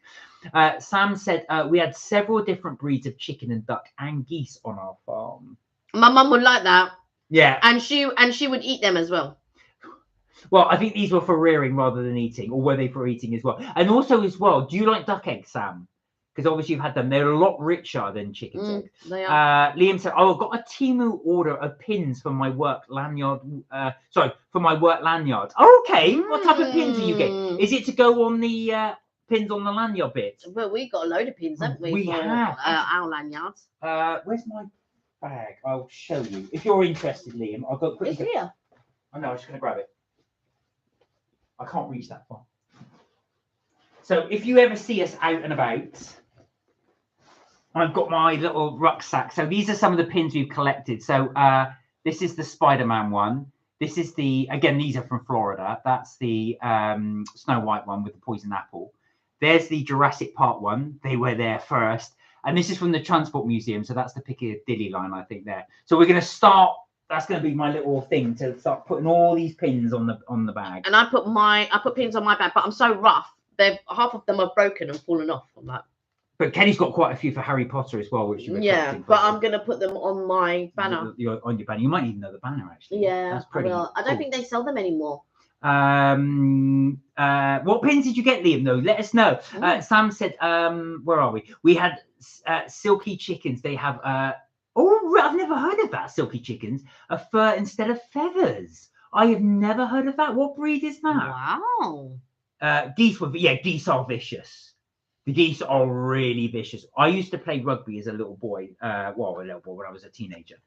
Sam said we had several different breeds of chicken and duck and geese on our farm. My mum would like that. Yeah, and she would eat them as well. Well, I think these were for rearing rather than eating, or were they for eating as well? And also as well, do you like duck eggs, Sam? Because obviously you've had them. They're a lot richer than chicken's eggs. They are. Liam said, "Oh, I've got a Temu order of pins for my work lanyard. For my work lanyard. Oh, okay. What type of pins are you getting? Is it to go on the pins on the lanyard bit? Well, we got a load of pins, haven't we? We have. Our lanyards. Where's my bag? I'll show you. If you're interested, Liam, I'll go quickly. It's here. I know, I'm just going to grab it. I can't reach that far. So if you ever see us out and about, I've got my little rucksack. So these are some of the pins we've collected. So this is the Spider-Man one. This is again, these are from Florida. That's the Snow White one with the poison apple. There's the Jurassic Park one. They were there first. And this is from the Transport Museum. So that's the Piccadilly line, I think, there. So we're going to start. That's going to be my little thing to start putting all these pins on the bag. And I put pins on my bag, but I'm so rough. Half of them are broken and fallen off from that. But Kenny's got quite a few for Harry Potter as well, which you but I'm going to put them on my banner. On your banner. You might even know the banner, actually. Yeah, that's pretty. I don't think they sell them anymore. What pins did you get, Liam? Though, let us know. Sam said, where are we? We had silky chickens. They have I've never heard of that. Silky chickens, a fur instead of feathers. I have never heard of that. What breed is that? Wow. Geese are vicious. The geese are really vicious. I used to play rugby as a little boy. When I was a teenager,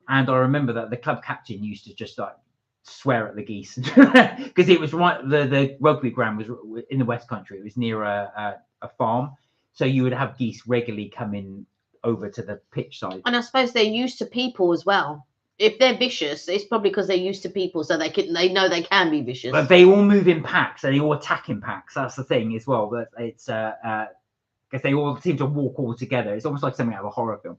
and I remember that the club captain used to just like swear at the geese because it was right. The rugby ground was in the West Country. It was near a farm, so you would have geese regularly coming over to the pitch side. And I suppose they're used to people as well. If they're vicious, it's probably because they're used to people, so they know they can be vicious. But they all move in packs, and they all attack in packs. That's the thing as well. But it's because they all seem to walk all together. It's almost like something out of a horror film.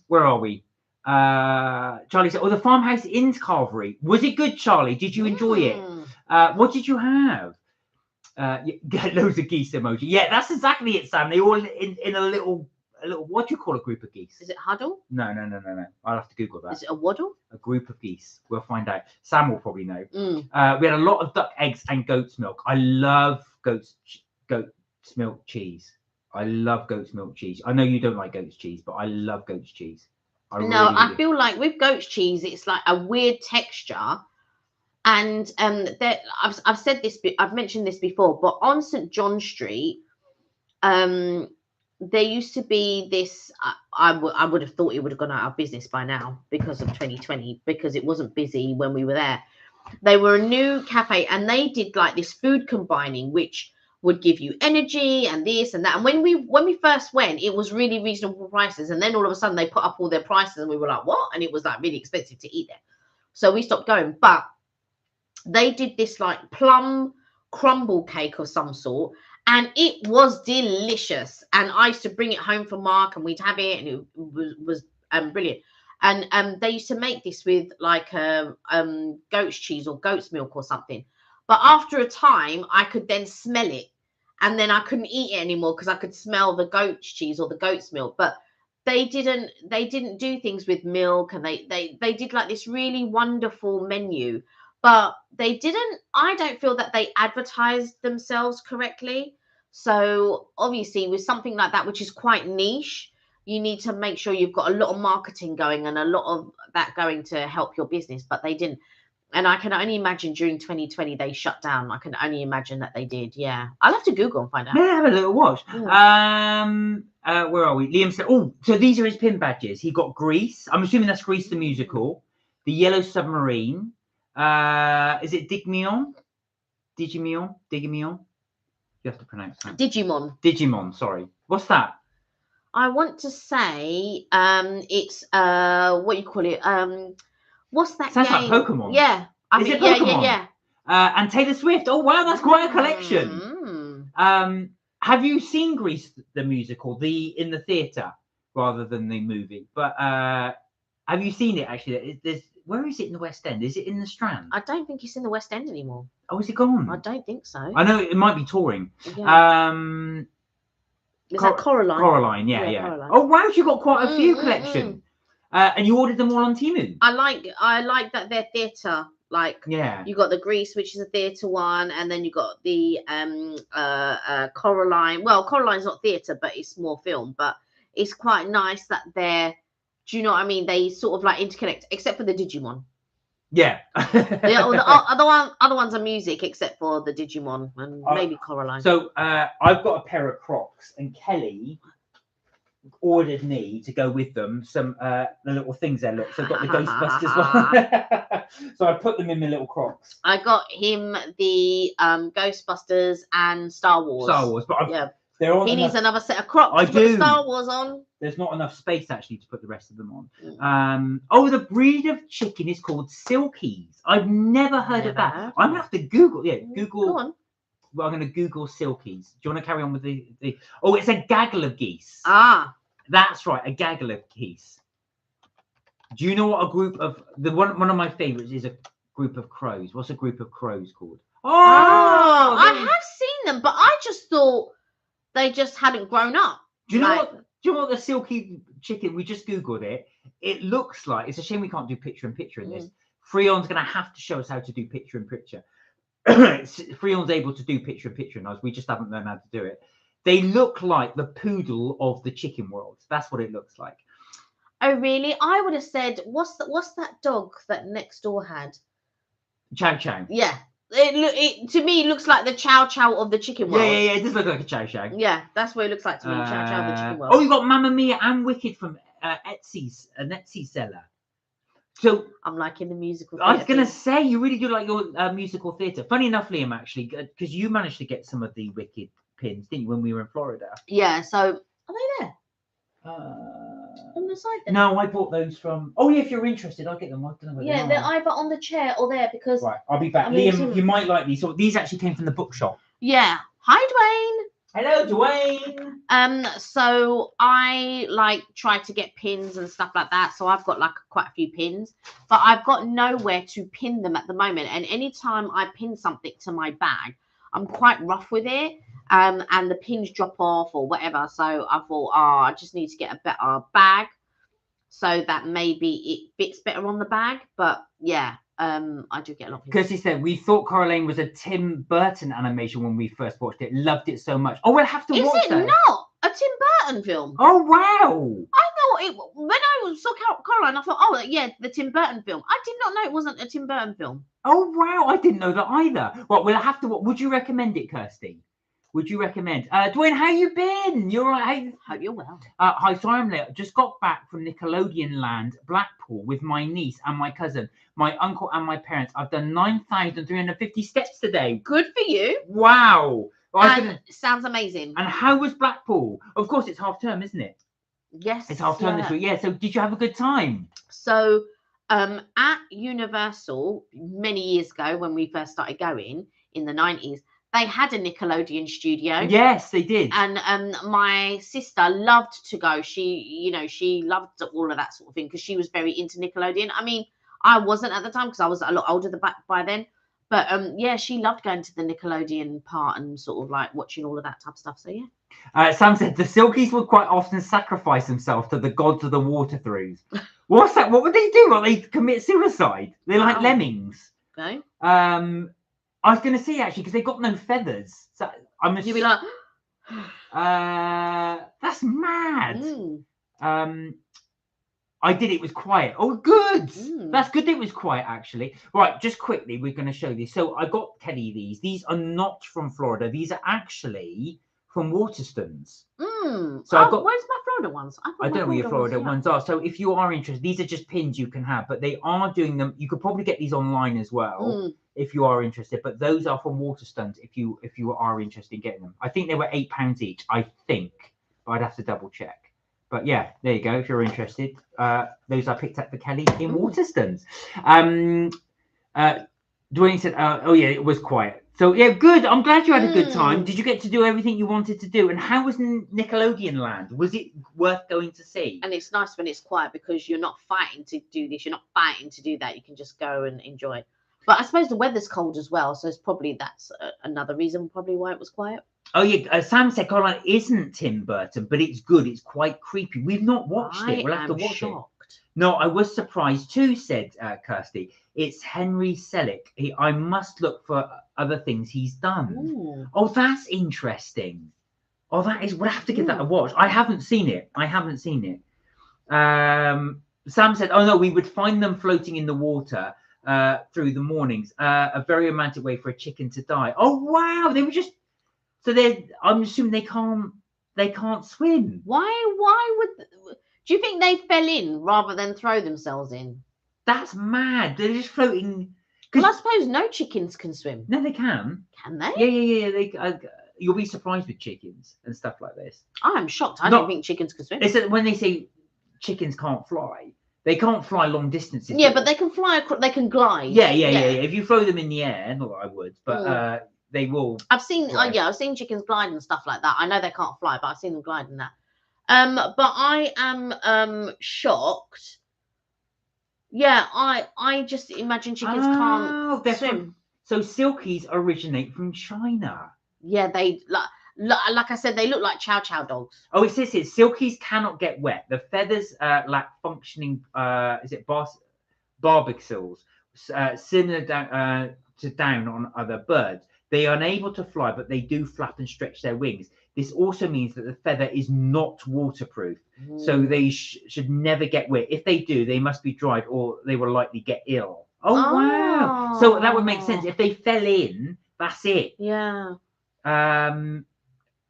Where are we? Charlie said, "Oh, the farmhouse in Carvery. Was it good, Charlie? Did you enjoy it? What did you have?" Get loads of geese emoji. Yeah, that's exactly it, Sam. They all in a little. What do you call a group of geese? Is it huddle? No. I'll have to Google that. Is it a waddle? A group of geese. We'll find out. Sam will probably know. We had a lot of duck eggs and goat's milk. I love goat's milk cheese. I love goat's milk cheese. I know you don't like goat's cheese, but I love goat's cheese. I feel like with goat's cheese, it's like a weird texture. And I've said this, I've mentioned this before, but on St. John Street, there used to be this. I would have thought it would have gone out of business by now because of 2020, because it wasn't busy when we were there. They were a new cafe, and they did like this food combining, which would give you energy and this and that. And when we first went, it was really reasonable prices, and then all of a sudden they put up all their prices, and we were like, what? And it was like really expensive to eat there, so we stopped going. But they did this like plum crumble cake of some sort. And it was delicious. And I used to bring it home for Mark, and we'd have it, and it was brilliant. And they used to make this with like goat's cheese or goat's milk or something. But after a time, I could then smell it, and then I couldn't eat it anymore because I could smell the goat's cheese or the goat's milk. But they didn't do things with milk, and they did like this really wonderful menu. But I don't feel that they advertised themselves correctly. So obviously with something like that, which is quite niche, you need to make sure you've got a lot of marketing going and a lot of that going to help your business. But they didn't. And I can only imagine during 2020, they shut down. I can only imagine that they did. Yeah. I'll have to Google and find out. Yeah, have a little watch. Yeah. Where are we? Liam said, oh, so these are his pin badges. He got Grease. I'm assuming that's Grease the musical. The Yellow Submarine. Is it Digimon? You have to pronounce that. Digimon, sorry. What's that? I want to say it's what you call it? What's that Sounds game? like Pokemon. Yeah. Is it Pokemon? Yeah. And Taylor Swift. Oh wow, that's quite a collection. Have you seen Grease the musical, in the theatre rather than the movie? But have you seen it actually? Where is it in the West End? Is it in the Strand? I don't think it's in the West End anymore. Oh, is it gone? I don't think so. I know it might be touring. Yeah. Is that Coraline? Coraline, yeah. Coraline. Oh wow, you got quite a few collection. And you ordered them all on Temu. I like that their theatre Like, Yeah. you got the Grease, which is a theatre one, and then you got the Coraline. Well, Coraline's not theatre, but it's more film. But it's quite nice that they're, do you know what I mean? They sort of like interconnect, except for the Digimon. Yeah. The other ones are music, except for the Digimon and maybe Coraline. So I've got a pair of Crocs, and Kelly ordered me to go with them some the little things there. Look, so I've got the Ghostbusters one. So I put them in my little Crocs. I got him the Ghostbusters and Star Wars. But yeah. He needs another set of Crocs. I do. Put Star Wars on. There's not enough space actually to put the rest of them on. Oh, the breed of chicken is called Silkies. I've never heard of that. I'm gonna have to Google. Yeah, Google. Go on. Well, I'm going to Google Silkies. Do you want to carry on with the? Oh, it's a gaggle of geese. Ah, that's right, a gaggle of geese. Do you know what a group of one of my favorites is? A group of crows. What's a group of crows called? Oh, I have seen them, but I just thought they just hadn't grown up. Do you know what? Do you know what the silky chicken? We just Googled it. It looks like, it's a shame we can't do picture in picture in this. Freon's going to have to show us how to do picture in picture. Freon's able to do picture in picture, and we just haven't learned how to do it. They look like the poodle of the chicken world. That's what it looks like. Oh, really? I would have said, what's that dog that next door had? Chow Chow. Yeah. It to me looks like the Chow Chow of the chicken world. Yeah. It does look like a Chow Chow. Yeah, that's what it looks like to me. Chow Chow of the chicken world. Oh, you got Mamma Mia and Wicked from Etsy's, an Etsy seller. So I'm liking the musical theatre. I was going to say, you really do like your musical theatre. Funny enough, Liam, actually, because you managed to get some of the Wicked pins, didn't you, when we were in Florida? Yeah, so are they there? On the side there? No, I bought those from... Oh, yeah, if you're interested, I'll get them. I don't know where they're either on the chair or there because... Right, I'll be back. Liam, you might like these. So these actually came from the bookshop. Yeah. Hi, Dwayne. Hello, Dwayne. So I try to get pins and stuff like that. So I've got quite a few pins, but I've got nowhere to pin them at the moment. And anytime I pin something to my bag, I'm quite rough with it. And the pins drop off or whatever. So I thought, I just need to get a better bag so that maybe it fits better on the bag. But yeah. I do get a lot of pins. Kirsty said, we thought Coraline was a Tim Burton animation when we first watched it. Loved it so much. Oh, we'll have to watch that. Is it not a Tim Burton film? Oh, wow. I thought it, when I saw Coraline, I thought, oh, yeah, the Tim Burton film. I did not know it wasn't a Tim Burton film. Oh, wow. I didn't know that either. Well, we'll have to, would you recommend it, Kirsty? Would you recommend? Dwayne, how you been? You're all right. Hope you're well. Hi, sorry I'm late. Just got back from Nickelodeon Land, Blackpool, with my niece and my cousin, my uncle and my parents. I've done 9,350 steps today. Good for you. Wow. Sounds amazing. And how was Blackpool? Of course, it's half term, isn't it? Yes. It's half term this week. Yeah. So did you have a good time? So at Universal, many years ago when we first started going in the 90s, they had a Nickelodeon studio. Yes, they did. And my sister loved to go. She loved all of that sort of thing because she was very into Nickelodeon. I mean, I wasn't at the time because I was a lot older by then. But yeah, she loved going to the Nickelodeon part and sort of watching all of that type of stuff. So yeah. Sam said the Silkies would quite often sacrifice themselves to the gods of the water through. What's that? What would they do? Well, they commit suicide. They're like lemmings. Okay. I was going to say, actually, because they've got no feathers. So I'm You'd be like... that's mad. I did. It was quiet. Oh, good. That's good that it was quiet, actually. Right, just quickly, we're going to show these. So I got Kelly these. These are not from Florida. These are actually from Waterstones. So I've got... Where's my Florida ones? I don't know where your Florida ones are. So if you are interested, these are just pins you can have, but they are doing them. You could probably get these online as well. If you are interested, but those are from Waterstones. If you are interested in getting them, I think they were £8 each. I think, but I'd have to double check. But yeah, there you go. If you're interested, those I picked up for Kelly in Waterstones. Dwayne said, "Oh yeah, it was quiet." So yeah, good. I'm glad you had a good time. Did you get to do everything you wanted to do? And how was Nickelodeon Land? Was it worth going to see? And it's nice when it's quiet because you're not fighting to do this. You're not fighting to do that. You can just go and enjoy it. But I suppose the weather's cold as well, so that's another reason probably why it was quiet. Oh yeah, Sam said Coraline isn't Tim Burton, but it's good. It's quite creepy. We've not watched it. We'll have to watch it. No, I was surprised too, said Kirsty. It's Henry Selick. I must look for other things he's done. Ooh. Oh, that's interesting. Oh, that is. We'll have to give that a Mm. watch. I haven't seen it. Sam said, "Oh no, we would find them floating in the water through the mornings. A very romantic way for a chicken to die." Oh wow, they were just. So they. I'm assuming they can't. They can't swim. Why would? Do you think they fell in rather than throw themselves in? That's mad. They're just floating. Well, I suppose no chickens can swim. No, they can. Can they? Yeah. They. You'll be surprised with chickens and stuff like this. I'm shocked. I don't think chickens can swim. It's that when they say chickens can't fly, they can't fly long distances. Yeah, but they can fly. They can glide. Yeah. If you throw them in the air, not that I would, but they will. I've seen. I've seen chickens glide and stuff like that. I know they can't fly, but I've seen them glide and that. But I am shocked. Yeah, I just imagine chickens can't swim. So silkies originate from China. Yeah, they like I said, they look like chow chow dogs. Oh, it says here, silkies cannot get wet. The feathers lack functioning, barbicels, similar to down on other birds. They are unable to fly, but they do flap and stretch their wings. This also means that the feather is not waterproof, so they should never get wet. If they do, they must be dried or they will likely get ill. Oh, wow. So that would make sense. If they fell in, that's it. Yeah.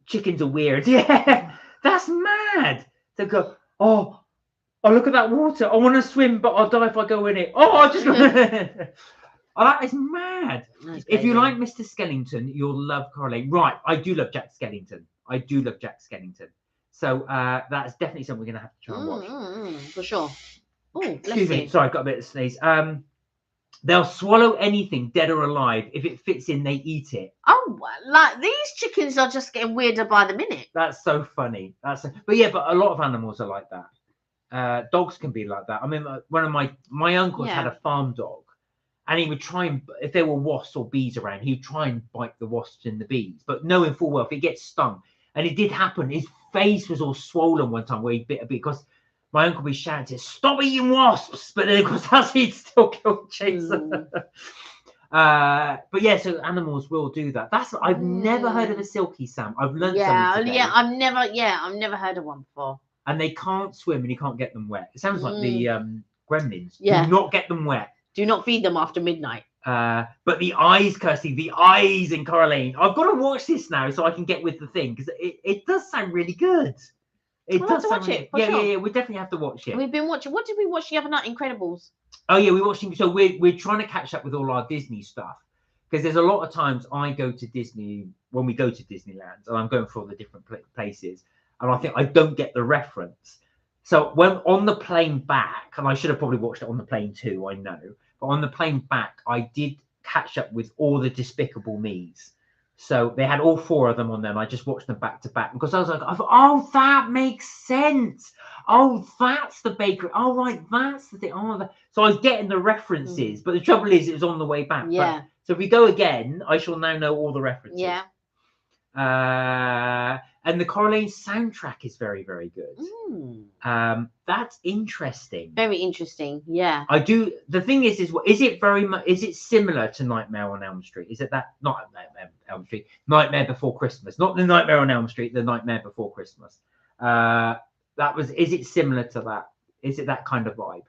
Chickens are weird. Yeah, that's mad. They go, oh, look at that water. I want to swim, but I'll die if I go in it. Oh, I'll just go. Oh, that is mad. If you like Mr. Skellington, you'll love Coraline. Right, I do love Jack Skellington. So that's definitely something we're going to have to try and watch. For sure. Oh, excuse me. Sorry, I got a bit of sneeze. They'll swallow anything, dead or alive. If it fits in, they eat it. Oh, like these chickens are just getting weirder by the minute. That's so funny. But a lot of animals are like that. Dogs can be like that. I mean, one of my uncles had a farm dog, and he would try and, if there were wasps or bees around, he'd try and bite the wasps and the bees, but knowing full well if it gets stung, and it did happen. His face was all swollen one time where he bit a bit because my uncle would shout, "Stop eating wasps!" But then, of course, as he'd still kill chaser. But yeah, so animals will do that. I've never heard of a silky, Sam. I've learned something today. I've never heard of one before. And they can't swim, and you can't get them wet. It sounds like the gremlins. Yeah. Do not get them wet. Do not feed them after midnight. But the eyes, Kirsty, the eyes in Coraline. I've got to watch this now so I can get with the thing because it does sound really good. We'll have to watch it. Yeah. We definitely have to watch it. We've been watching. What did we watch the other night? Incredibles. Oh yeah, we're watching. So we're trying to catch up with all our Disney stuff because there's a lot of times I go to Disney when we go to Disneyland, and I'm going for all the different places, and I think I don't get the reference. So when on the plane back, and I should have probably watched it on the plane too, I know, but on the plane back, I did catch up with all the Despicable Me's. So they had all 4 of them on there, and I just watched them back to back because I was like, oh, that makes sense. Oh, that's the bakery. Oh, right, that's the thing. Oh, so I was getting the references, but the trouble is, it was on the way back. Yeah. But, so if we go again, I shall now know all the references. Yeah. And the Coraline soundtrack is very, very good. That's interesting. Very interesting. Yeah. I do. The thing is it very much? Is it similar to Nightmare on Elm Street? Is it that not Elm Street? Nightmare Before Christmas, not the Nightmare on Elm Street. The Nightmare Before Christmas. Is it similar to that? Is it that kind of vibe?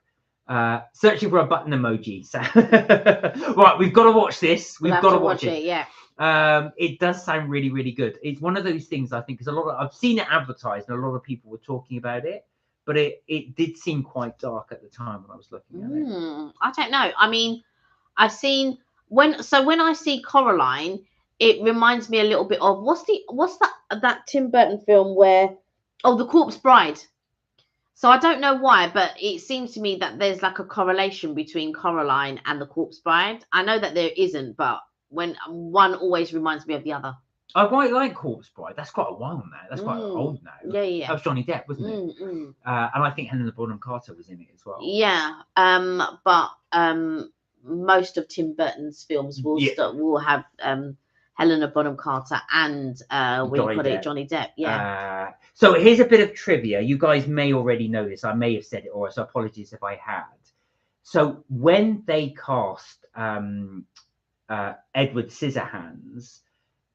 Searching for a button emoji. Right, we've got to watch this. We've got to watch it. Yeah. It does sound really, really good. It's one of those things I think because I've seen it advertised and a lot of people were talking about it, but it did seem quite dark at the time when I was looking at it. I don't know. I mean, I've seen when I see Coraline, it reminds me a little bit of what's that Tim Burton film where The Corpse Bride. So I don't know why, but it seems to me that there's like a correlation between Coraline and The Corpse Bride. I know that there isn't, but when one always reminds me of the other. I quite like Corpse Bride. That's quite a while now. That's quite old now. Yeah. That was Johnny Depp, wasn't it? And I think Helena Bonham Carter was in it as well. Yeah. But most of Tim Burton's films will have Helena Bonham Carter and Johnny Depp. Yeah. So here's a bit of trivia. You guys may already know this. I may have said it, so apologies if I had. So when they cast Edward Scissorhands,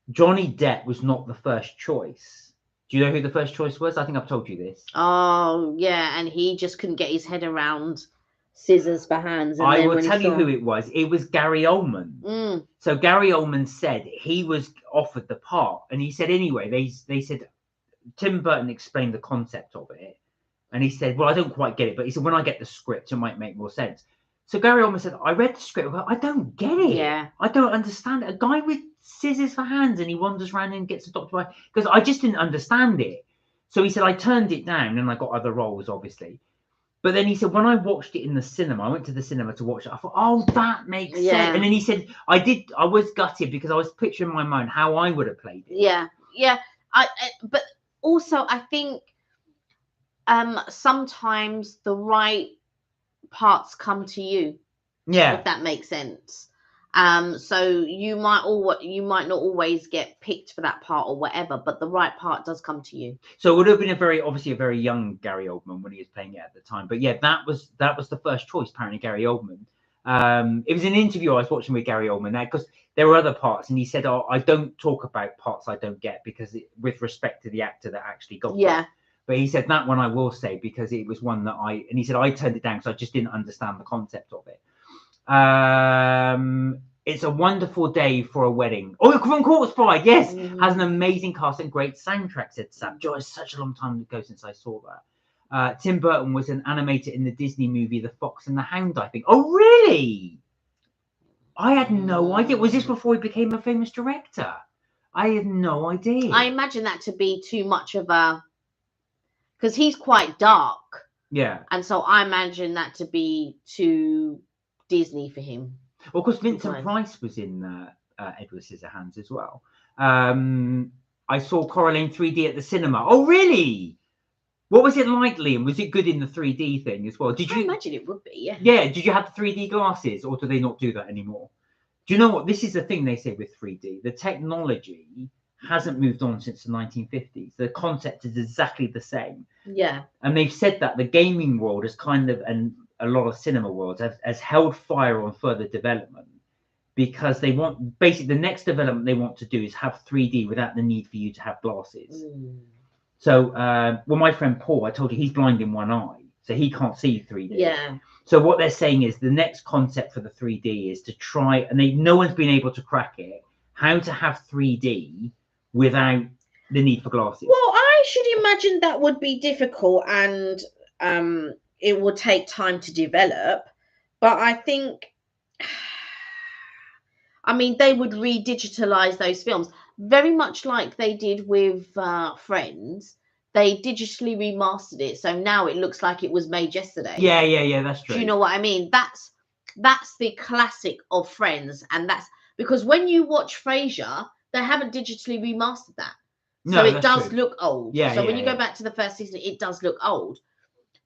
Johnny Depp was not the first choice. Do you know who the first choice was? I think I've told you this. Oh yeah, and he just couldn't get his head around scissors for hands. And I then will when he tell you saw... who it was. It was Gary Oldman. So Gary Oldman said he was offered the part, and he said anyway. They said Tim Burton explained the concept of it, and he said, "Well, I don't quite get it," but he said, "When I get the script, it might make more sense." So Gary Oldman said, "I read the script. I don't get it. Yeah. I don't understand it. A guy with scissors for hands, and he wanders around and gets a doctor because I just didn't understand it." So he said, "I turned it down, and I got other roles, obviously." But then he said, when I watched it in the cinema, I went to the cinema to watch it. I thought, oh, that makes sense. And then he said, I was gutted because I was picturing in my mind how I would have played it. Yeah, yeah. But also, I think sometimes the right parts come to you. Yeah. If that makes sense. So you might not always get picked for that part or whatever, but the right part does come to you. So it would have been obviously a very young Gary Oldman when he was playing it at the time. But yeah, that was the first choice, apparently, Gary Oldman. It was an interview I was watching with Gary Oldman there because there were other parts, and he said, "Oh, I don't talk about parts I don't get because with respect to the actor that actually got it." But he said that one I will say because it was one that he said I turned it down because I just didn't understand the concept of it. It's a Wonderful Day for a Wedding. Oh, from Corpse Bride, yes, has an amazing cast and great soundtrack, said Sam. Joe, it's such a long time ago since I saw that. Tim Burton was an animator in the Disney movie The Fox and the Hound, I think. Oh, really? I had no idea. Was this before he became a famous director? I had no idea. I imagine that to be too much of a... because he's quite dark. Yeah. And so I imagine that to be too Disney for him. Well, of course, Vincent Price was in Edward Scissorhands as well. I saw Coraline 3D at the cinema. Oh, really? What was it like, Liam? Was it good in the 3D thing as well? I imagine it would be, yeah. Yeah, did you have the 3D glasses, or do they not do that anymore? Do you know what? This is the thing they say with 3D. The technology hasn't moved on since the 1950s. The concept is exactly the same. Yeah. And they've said that the gaming world has kind of, and a lot of cinema worlds has held fire on further development because they want, basically the next development they want to do is have 3D without the need for you to have glasses. So, well, my friend Paul, I told you he's blind in one eye, so he can't see 3D. Yeah. So what they're saying is the next concept for the 3D is to try, and no one's been able to crack it, how to have 3D without the need for glasses. Well, I should imagine that would be difficult and it would take time to develop. But I think, I mean, they would re-digitalize those films very much like they did with Friends. They digitally remastered it, so now it looks like it was made yesterday. Yeah, that's true. Do you know what I mean? That's the classic of Friends, and that's because when you watch Frasier, they haven't digitally remastered that. So it does look old. Yeah. So when you go back to the first season, it does look old.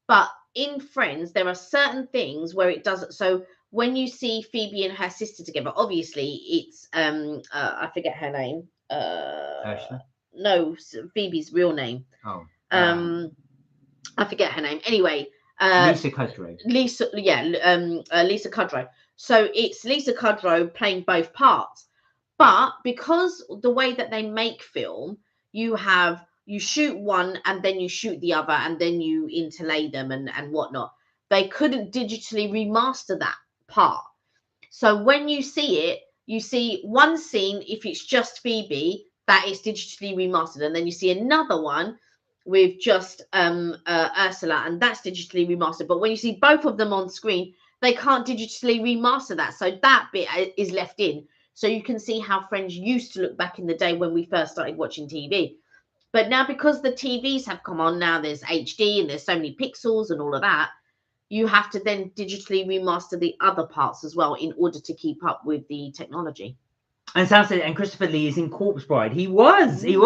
But in Friends, there are certain things where it doesn't. So when you see Phoebe and her sister together, obviously it's I forget her name. Ursula? No, Phoebe's real name. Oh. I forget her name. Anyway, Lisa Kudrow. Lisa Kudrow. So it's Lisa Kudrow playing both parts. But because the way that they make film, you shoot one and then you shoot the other and then you interlay them and whatnot. They couldn't digitally remaster that part. So when you see it, you see one scene, if it's just Phoebe, that is digitally remastered. And then you see another one with just Ursula, and that's digitally remastered. But when you see both of them on screen, they can't digitally remaster that. So that bit is left in. So you can see how Friends used to look back in the day when we first started watching TV. But now because the TVs have come on, now there's HD and there's so many pixels and all of that, you have to then digitally remaster the other parts as well in order to keep up with the technology. And Sam said, and Christopher Lee is in Corpse Bride. He was. Ooh.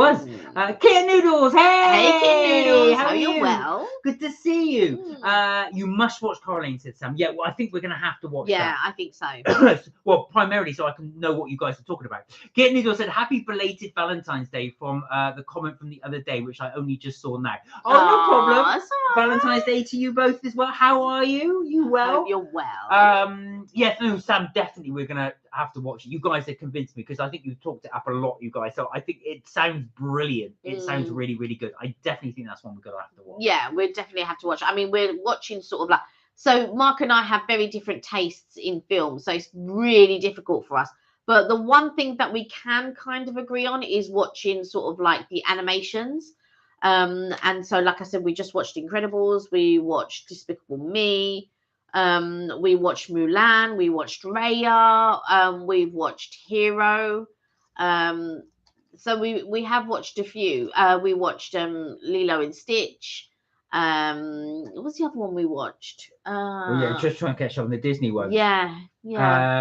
Kitten Noodles, hey! Hey, Kid Noodles, How how are you you? well? Good to see you. Mm. You must watch Caroline, said Sam. Yeah, well, I think we're going to have to watch Yeah, that. I think so. Well, primarily so I can know what you guys are talking about. Kitten Noodles said, happy belated Valentine's Day from the comment from the other day, which I only just saw now. Oh, no problem. That's all right. Valentine's Day to you both as well. How are you? You well? Hope you're well. Yes, no, Sam, definitely we're gonna have to watch it. You guys have convinced me because I think you've talked it up a lot, you guys. So I think it sounds brilliant. It sounds really, really good. I definitely think that's one we're gonna have to watch. Yeah, we definitely have to watch. I mean, we're watching sort of like, so Mark and I have very different tastes in film, so it's really difficult for us. But the one thing that we can kind of agree on is watching sort of like the animations. And so, like I said, we just watched Incredibles, we watched Despicable Me, we watched Mulan, we watched Raya, we've watched Hero. So we have watched a few. We watched Lilo and Stitch. What was the other one we watched? Well, yeah, just trying to catch up on the Disney ones. Yeah.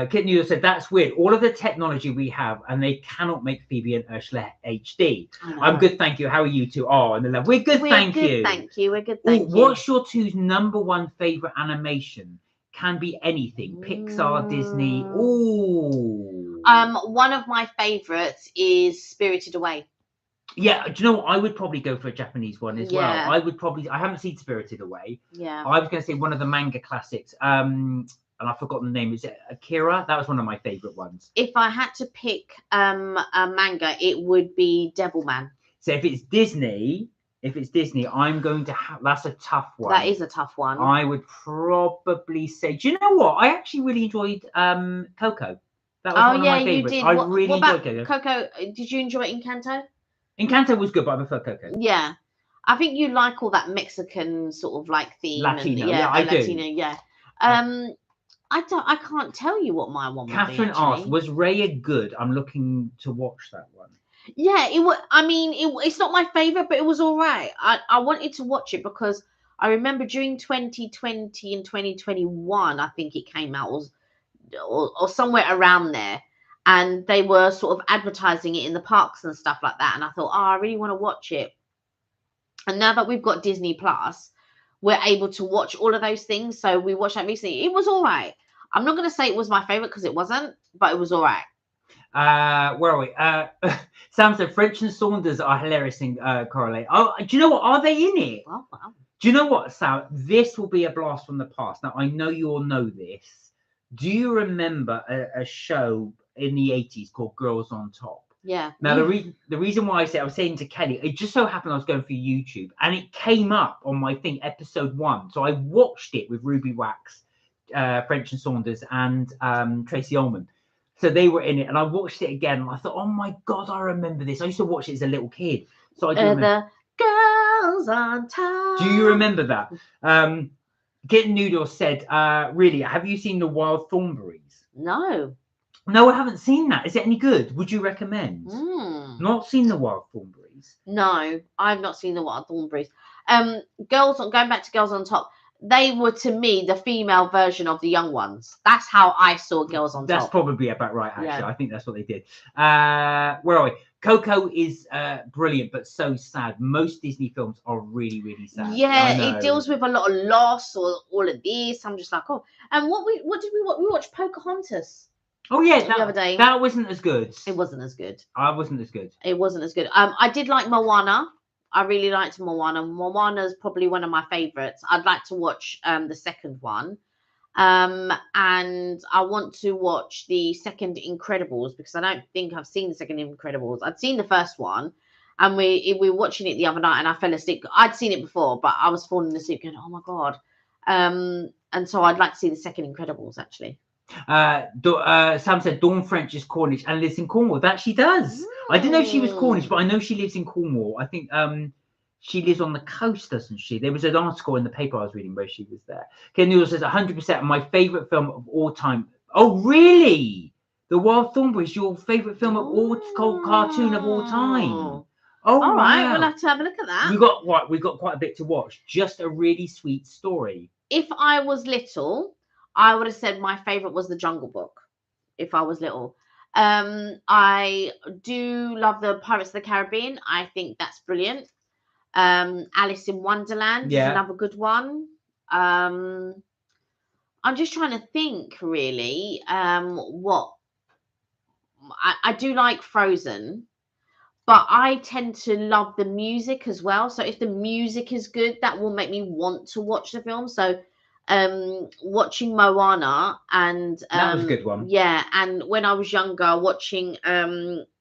Kit Noodle said that's weird. All of the technology we have, and they cannot make Phoebe and Ursula HD. I'm good, thank you. How are you two? Oh, and the love. We're good, thank you. Thank you. We're good, thank you. What's your two's number one favorite animation? Can be anything. Pixar, Disney. Ooh. One of my favorites is Spirited Away. Yeah, do you know what? I would probably go for a Japanese one as well. I haven't seen Spirited Away. Yeah. I was going to say one of the manga classics. And I've forgotten the name. Is it Akira? That was one of my favorite ones. If I had to pick a manga, it would be Devilman. So if it's Disney, I'm going to have. That's a tough one. That is a tough one. I would probably say. Do you know what? I actually really enjoyed Coco. That was one of my favorites. You did. I really enjoyed Coco. Did you enjoy Encanto? Encanto was good, but I prefer Coco. Yeah, I think you like all that Mexican sort of like theme. Latino, I do. Latino, yeah. I can't tell you what my one would Catherine be. asked, was Raya good? I'm looking to watch that one. Yeah, it was. I mean, it's not my favorite, but it was all right. I wanted to watch it because I remember during 2020 and 2021, I think it came out, or somewhere around there. And they were sort of advertising it in the parks and stuff like that. And I thought, I really want to watch it. And now that we've got Disney Plus, we're able to watch all of those things. So we watched that recently. It was all right. I'm not going to say it was my favorite because it wasn't, but it was all right. Where are we? Sam said French and Saunders are hilarious in Correlate. Oh, do you know what? Are they in it? Oh, wow. Do you know what, Sam? This will be a blast from the past. Now, I know you all know this. Do you remember a show in the 80s called Girls on Top? Yeah. Now the reason why I was saying to Kelly, it just so happened I was going through YouTube and it came up on my thing, episode 1. So I watched it with Ruby Wax, French and Saunders, and Tracy Ullman. So they were in it, and I watched it again, and I thought, oh my god, I remember this. I used to watch it as a little kid. So I do remember. The Girls on Top. Do you remember that? Kitten Noodle said, really, have you seen The Wild Thornberrys? No. No, I haven't seen that. Is it any good? Would you recommend? Not seen The Wild Thornberrys? No, I've not seen The Wild Thornberrys. Going back to Girls on Top, they were, to me, the female version of the Young Ones. That's how I saw Girls on Top. That's probably about right, actually. Yeah. I think that's what they did. Where are we? Coco is brilliant, but so sad. Most Disney films are really, really sad. Yeah, it deals with a lot of loss or all of this. I'm just like, oh. And what did we watch? We watched Pocahontas. Oh yeah, the other day. That wasn't as good. It wasn't as good. Wasn't as good. It wasn't as good. I did like Moana. I really liked Moana. Moana's probably one of my favorites. I'd like to watch the second one. And I want to watch the second Incredibles because I don't think I've seen the second Incredibles. I'd seen the first one, and we were watching it the other night, and I fell asleep. I'd seen it before, but I was falling asleep going, oh my god. And so I'd like to see the second Incredibles actually. Sam said Dawn French is Cornish and lives in Cornwall. That she does. I didn't know she was Cornish, but I know she lives in Cornwall. I think she lives on the coast, doesn't she? There was an article in the paper I was reading where she was there. Ken Newell says 100% my favorite film of all time. Oh, really? The Wild Thornberrys, your favorite film of all, cartoon of all time. Oh, all right. Wow. We'll have to have a look at that. We've got quite a bit to watch. Just a really sweet story. If I was little, I would have said my favorite was The Jungle Book. If I was little, I do love the Pirates of the Caribbean. I think that's brilliant. Alice in Wonderland is another good one. I'm just trying to think really. What I do like Frozen, but I tend to love the music as well. So if the music is good, that will make me want to watch the film. So watching Moana and that was a good one. Yeah, and when I was younger, watching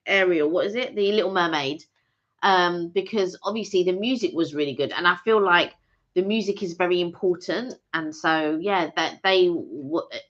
Ariel, what is it? The Little Mermaid. Because obviously the music was really good, and I feel like the music is very important, and so yeah, that they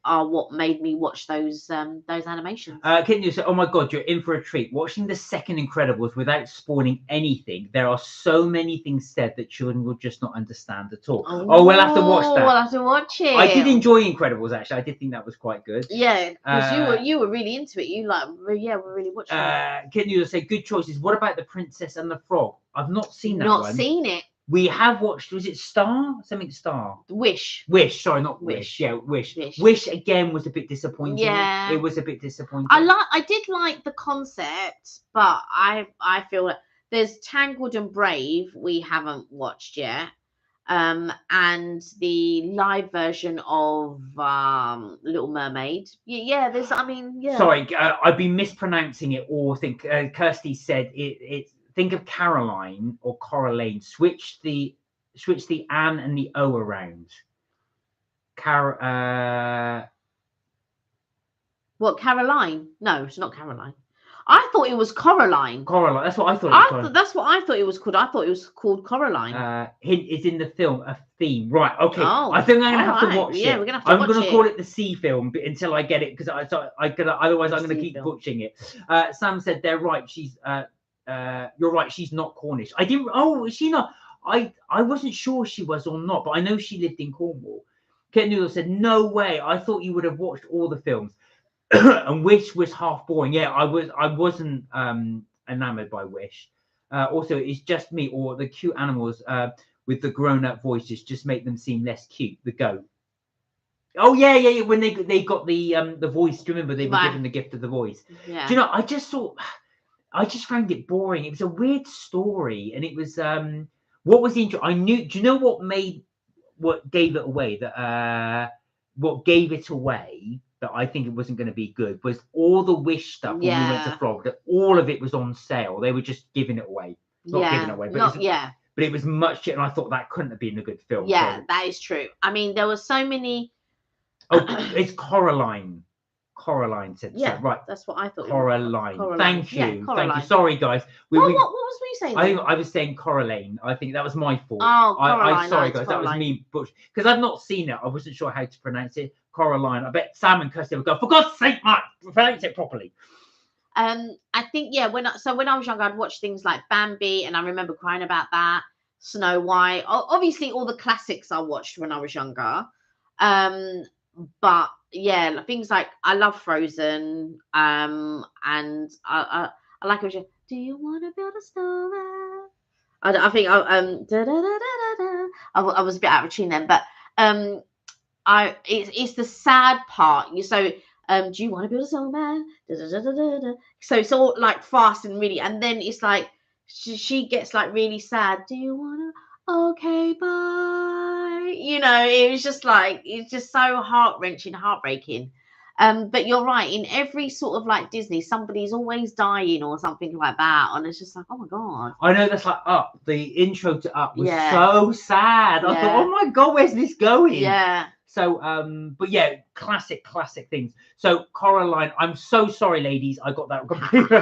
are what made me watch those animations. Can you say, oh my god, you're in for a treat watching the second Incredibles without spoiling anything? There are so many things said that children will just not understand at all. Oh, we'll have to watch that. We'll have to watch it. I did enjoy Incredibles, actually. I did think that was quite good. Yeah, because you were really into it. You we're really watching it. Can you say good choices? What about The Princess and the Frog? I've not seen that one. Not seen it. We have watched, was it Star? Something Star? Wish. Sorry, not Wish. Yeah, Wish. Wish again was a bit disappointing. Yeah. It was a bit disappointing. I did like the concept, but I feel like there's Tangled and Brave we haven't watched yet. And the live version of Little Mermaid. Yeah, there's Sorry, I've been mispronouncing it, or think Kirsty said it's think of Caroline or Coraline. Switch the Anne and the O around. What, Caroline? No, it's not Caroline. I thought it was Coraline. Coraline. That's what I thought. That's what I thought it was called. I thought it was called Coraline. Hint is in the film a theme, right? Okay. Oh, I think I'm gonna have to watch it. Yeah, we're gonna have to watch it. I'm gonna call it the Sea film until I get it, because otherwise I'm gonna keep butchering it. Sam said they're right. She's you're right. She's not Cornish. I didn't. Oh, is she not? I wasn't sure she was or not, but I know she lived in Cornwall. Kit Noodle said, "No way. I thought you would have watched all the films." And Wish was half boring. Yeah, I wasn't enamored by Wish. Also, it's just me, or the cute animals with the grown-up voices just make them seem less cute. The goat. Oh yeah. When they got the voice. Do you remember they were given the gift of the voice? Yeah. Do you know? I just found it boring. It was a weird story, and it was what was the intro? I knew. Do you know what gave it away? What gave it away? That I think it wasn't going to be good was all the Wish stuff when we went to Florida. All of it was on sale. They were just giving it away. Not giving it away, but but it was much shit, and I thought that couldn't have been a good film. Yeah, so. That is true. I mean, there were so many. Oh, it's Coraline. Coraline said so. Right. That's what I thought. Coraline. Thank you. Yeah, Coraline. Thank you. Sorry, guys. What was we saying? I was saying Coraline. I think that was my fault. Oh, Coraline. Sorry, guys. That was me. Because I've not seen it. I wasn't sure how to pronounce it. Coraline. I bet Sam and Kirsty would go, for God's sake, Mark, pronounce it properly. I think when I was younger, I'd watch things like Bambi, and I remember crying about that. Snow White. Obviously, all the classics I watched when I was younger. But yeah, things like I love Frozen. And I like it. Do you want to build a snowman? I think I was a bit out of tune then, but it's the sad part. So do you want to build a snowman? So it's all like fast and really, and then it's like she gets like really sad. Do you want to? Okay, bye. You know, it was just like, it's just so heart-wrenching, heartbreaking. But you're right, in every sort of like Disney, somebody's always dying or something like that, and it's just like, oh my god. I know, that's like Up. The intro to Up was so sad. I thought, oh my god, where's this going? Yeah. So but yeah, classic things. So Coraline, I'm so sorry, ladies, I got that completely.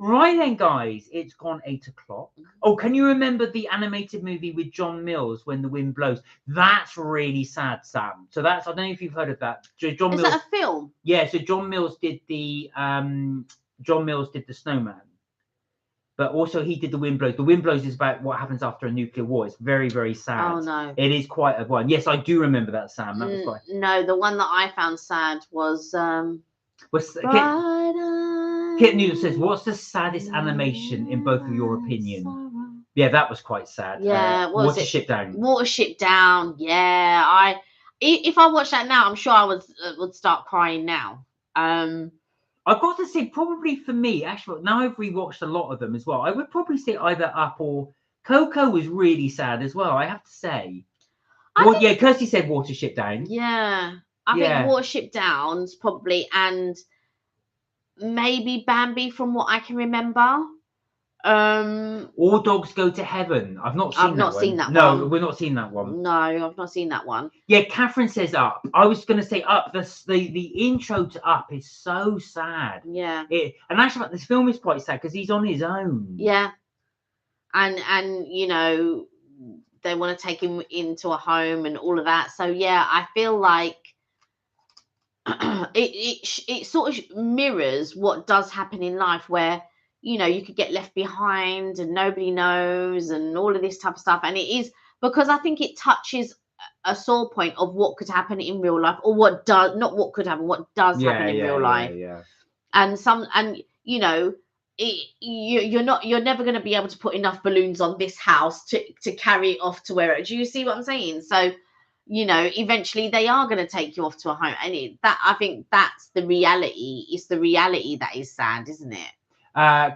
Right then, guys, it's gone 8 o'clock. Oh, can you remember the animated movie with John Mills, When the Wind Blows? That's really sad, Sam. So that's, I don't know if you've heard of that. Is that a film? Yeah, so John Mills did the Snowman, but also he did The Wind Blows. The Wind Blows is about what happens after a nuclear war. It's very, very sad. Oh no, it is quite a one. Yes, I do remember that, Sam. That was fine. No, the one that I found sad was Kit Noodle says, what's the saddest animation in both of your opinion? Yeah, that was quite sad. Yeah, Watership Down. Watership Down. Yeah, if I watched that now, I'm sure I would start crying now. I've got to say, probably for me, actually, now I've rewatched a lot of them as well. I would probably say either Up or Coco was really sad as well. I have to say. Well, yeah, Kirsty said Watership Down. Yeah, I think Watership Down's probably, and maybe Bambi from what I can remember. All Dogs Go to Heaven. I've not seen that one. No, we're not seeing that one. No, I've not seen that one. Yeah, Catherine says Up. I was going to say Up. The intro to Up is so sad. Yeah. And actually, this film is quite sad because he's on his own. Yeah. And you know, they want to take him into a home and all of that. So yeah, I feel like it sort of mirrors what does happen in life, where you know you could get left behind and nobody knows and all of this type of stuff. And it is because I think it touches a sore point of what could happen in real life, or what does not what could happen, what does happen in real life. Yeah. And you know, you're never going to be able to put enough balloons on this house to carry it off to where. Do you see what I'm saying? So, you know, eventually they are going to take you off to a home, and I think that's the reality. It's the reality that is sad, isn't it?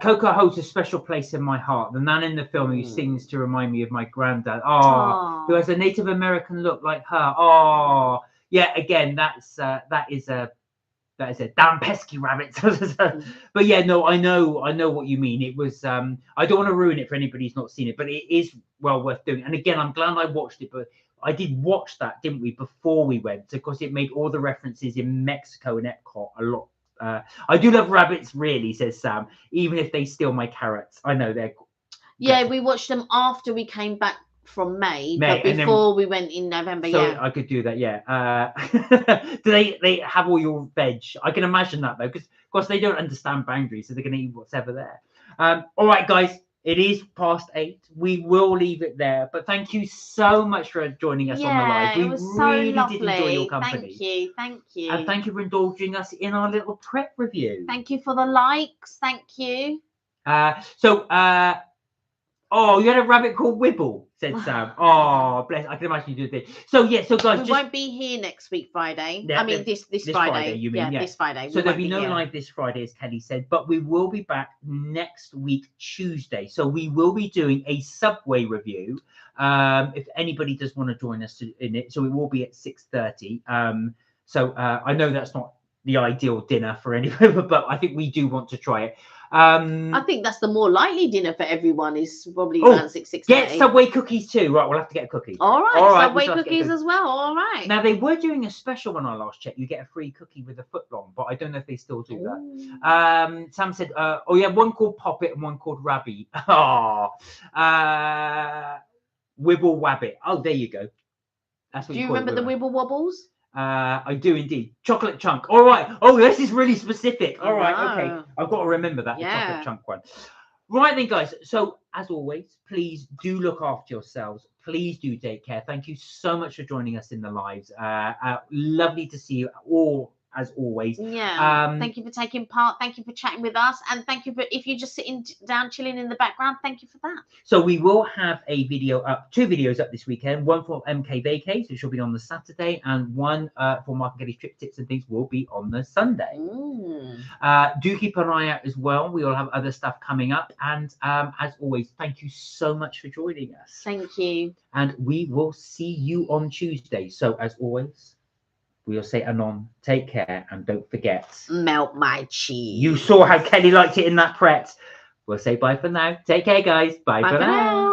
Coco holds a special place in my heart. The man in the film who sings to remind me of my granddad. Who has a Native American look like her. Yeah. Again, that is a damn pesky rabbit. But yeah, no, I know what you mean. It was I don't want to ruin it for anybody who's not seen it, but it is well worth doing. And again, I'm glad I watched it, but I did watch that, didn't we, before we went, because it made all the references in Mexico and Epcot a lot. I do love rabbits, really, says Sam, even if they steal my carrots. I know they're. Yeah, we watched them after we came back from May, but before we went in November. So yeah, I could do that. Yeah. Do they have all your veg? I can imagine that though, because of course they don't understand boundaries, so they're going to eat whatever there. All right, guys. It is past 8. We will leave it there. But thank you so much for joining us on the live. We really did enjoy your company. Thank you. And thank you for indulging us in our little Pret review. Thank you for the likes. Thank you. Oh, you had a rabbit called Wibble, said Sam. Oh, bless. I can imagine you did it. So, yeah, so guys. We won't be here next week, Friday. Yeah, I mean, this Friday. You mean, yeah, this Friday. So there'll be no live this Friday, as Kelly said, but we will be back next week, Tuesday. So we will be doing a Subway review. If anybody does want to join us in it. So it will be at 6:30. I know that's not the ideal dinner for anybody, but I think we do want to try it. I think that's the more likely dinner for everyone is probably around 6. Get Subway cookies too. Right, we'll have to get a cookie. All right, Subway cookies as well. All right. Now they were doing a special when I last checked. You get a free cookie with a foot long, but I don't know if they still do that. Sam said, one called Poppet and one called Rabby. Wibble Wabbit. Oh, there you go. That's what do you remember the Wibble Wobbles? I do indeed. Chocolate chunk. All right. Oh, this is really specific. All right. Okay. I've got to remember that. Yeah. The chocolate chunk one. Right then, guys. So, as always, please do look after yourselves. Please do take care. Thank you so much for joining us in the lives. Lovely to see you all, as always. Yeah. Thank you for taking part. Thank you for chatting with us. And thank you for, if you're just sitting down, chilling in the background, thank you for that. So we will have a video up, 2 videos up this weekend. One for MK Vacay, which will be on the Saturday, and one for Mark and Getty's trip tips and things will be on the Sunday. Do keep an eye out as well. We will have other stuff coming up. And as always, thank you so much for joining us. Thank you. And we will see you on Tuesday. So as always, we'll say anon, take care, and don't forget, melt my cheese. You saw how Kelly liked it in that Pret. We'll say bye for now. Take care, guys. Bye for now.